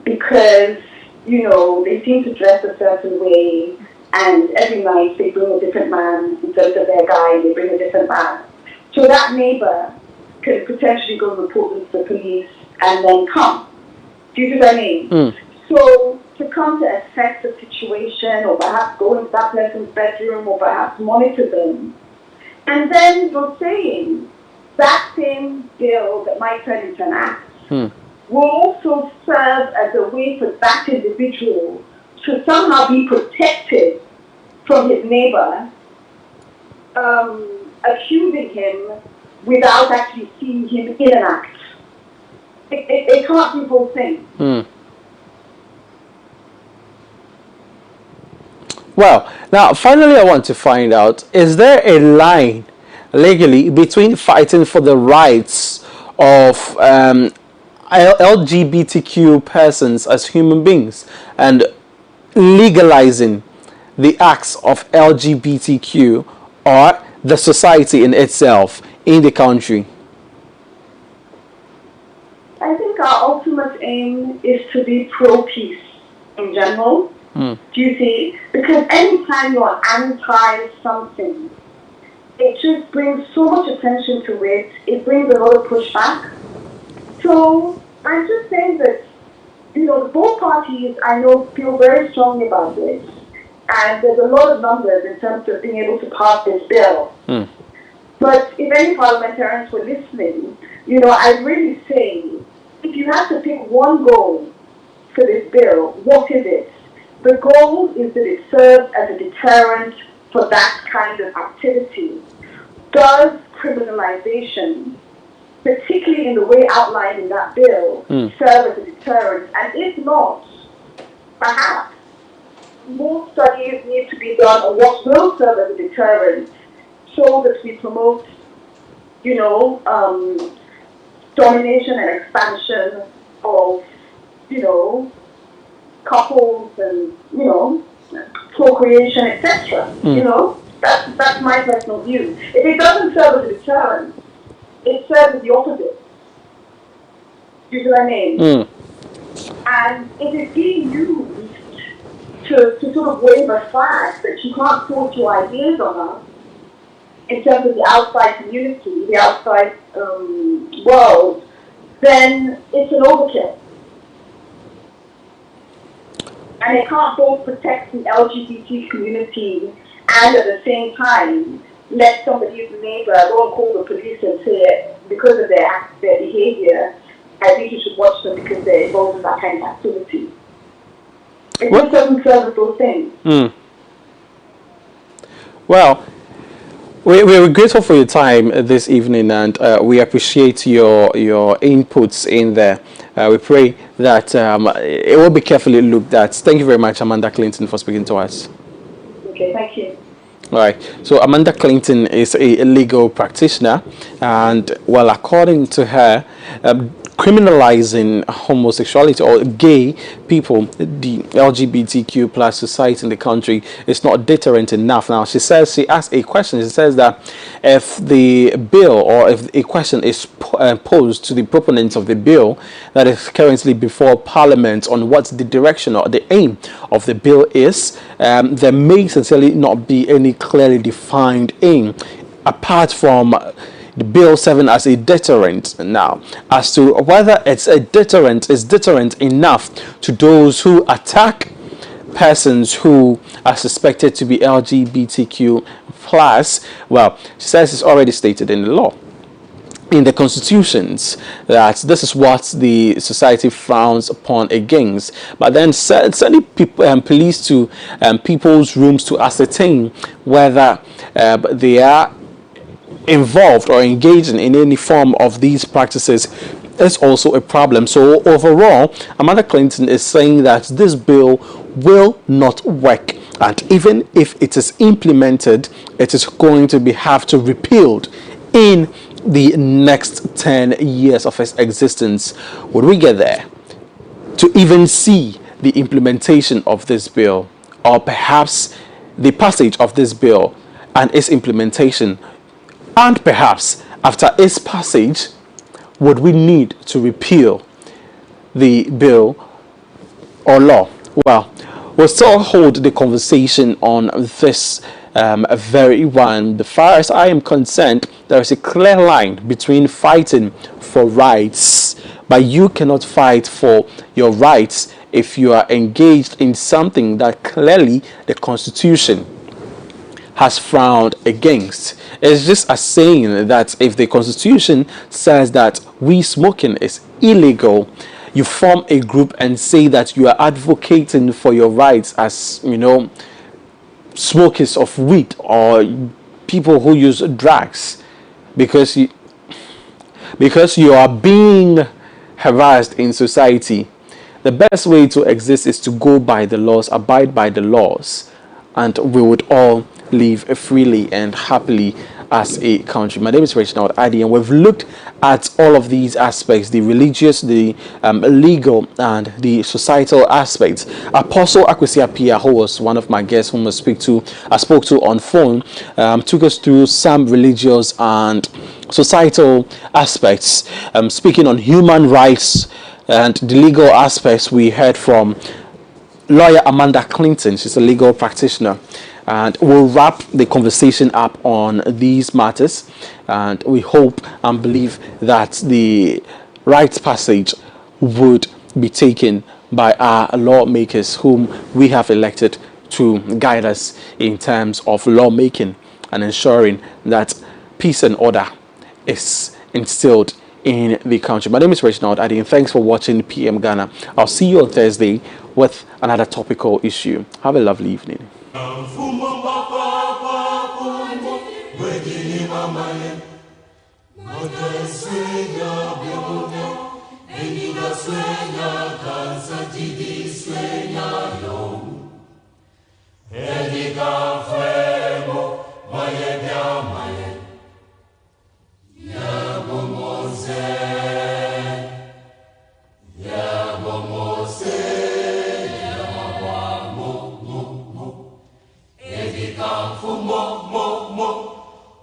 because, they seem to dress a certain way, and every night they bring a different man instead of their guy, they bring a different man. So that neighbor could potentially go and report them to the police and then come. Do you see what I mean? So to come to assess the situation, or perhaps go into that person's bedroom, or perhaps monitor them, and then you're saying that same bill that might turn into an act will also serve as a way for that individual to somehow be protected from his neighbor, accusing him without actually seeing him in an act. It can't be both things. Well, now finally I want to find out, is there a line legally between fighting for the rights of LGBTQ persons as human beings and legalizing the acts of LGBTQ or the society in itself in the country? I think our ultimate aim is to be pro-peace in general. Do you see? Because anytime you're anti something, it just brings so much attention to it. It brings a lot of pushback. So I'm just saying that, both parties, I know, feel very strongly about this. And there's a lot of numbers in terms of being able to pass this bill. But if any parliamentarians were listening, I'd really say, if you have to pick one goal for this bill, what is it? The goal is that it serves as a deterrent for that kind of activity. Does criminalization, particularly in the way outlined in that bill, serve as a deterrent? And if not, perhaps more studies need to be done on what will serve as a deterrent so that we promote, domination and expansion of, couples and, procreation, etc. That's my personal view. If it doesn't serve as a deterrent, it serves as the opposite. You see what I mean? And it is being used to sort of wave a flag that you can't force your ideas on us in terms of the outside community, the outside world, then it's an overkill. And it can't both protect the LGBT community and at the same time let somebody's neighbor go and call the police and say, because of their behavior, I think you should watch them because they're involved in that kind of activity. It just doesn't serve with those things. Well, we're grateful for your time this evening, and we appreciate your inputs in there. We pray that it will be carefully looked at. Thank you very much, Amanda Clinton, for speaking to us. Okay, thank you. All right. So Amanda Clinton is a legal practitioner, and well, according to her, criminalizing homosexuality or gay people, the LGBTQ plus society in the country, is not deterrent enough. Now, she asked a question. She says that if the bill, or if a question is posed to the proponents of the bill that is currently before Parliament on what the direction or the aim of the bill is, there may sincerely not be any clearly defined aim apart from the bill serving as a deterrent. Now, as to whether it's a deterrent is deterrent enough to those who attack persons who are suspected to be LGBTQ plus, well, she says it's already stated in the law, in the constitutions, that this is what the society frowns upon against. But then sending people, police to people's rooms to ascertain whether they are involved or engaging in any form of these practices is also a problem. So overall, Amanda Clinton is saying that this bill will not work, and even if it is implemented, it is going to have to repealed in the next 10 years of its existence. Would we get there to even see the implementation of this bill, or perhaps the passage of this bill and its implementation? And perhaps after its passage, would we need to repeal the bill or law? Well, we'll still hold the conversation on this very one. As far as I am concerned, there is a clear line between fighting for rights, but you cannot fight for your rights if you are engaged in something that clearly the Constitution has frowned against. It's just as saying that if the Constitution says that weed smoking is illegal, you form a group and say that you are advocating for your rights as, you know, smokers of weed or people who use drugs, because you are being harassed in society. The best way to exist is to go by the laws, abide by the laws, and we would all live freely and happily as a country. My name is Reginald Adi, and we've looked at all of these aspects: the religious, the legal, and the societal aspects. Apostle Akwesi Appiah, who was one of my guests whom I spoke to on phone, took us through some religious and societal aspects. Speaking on human rights and the legal aspects, we heard from lawyer Amanda Clinton. She's a legal practitioner, and we'll wrap the conversation up on these matters, and we hope and believe that the rights passage would be taken by our lawmakers whom we have elected to guide us in terms of lawmaking and ensuring that peace and order is instilled in the country. My name is Reginald Adi, and thanks for watching PM Ghana. I'll see you on Thursday with another topical issue. Have a lovely evening.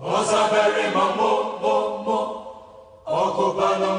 Osa bere mo mo mo mo, okoba no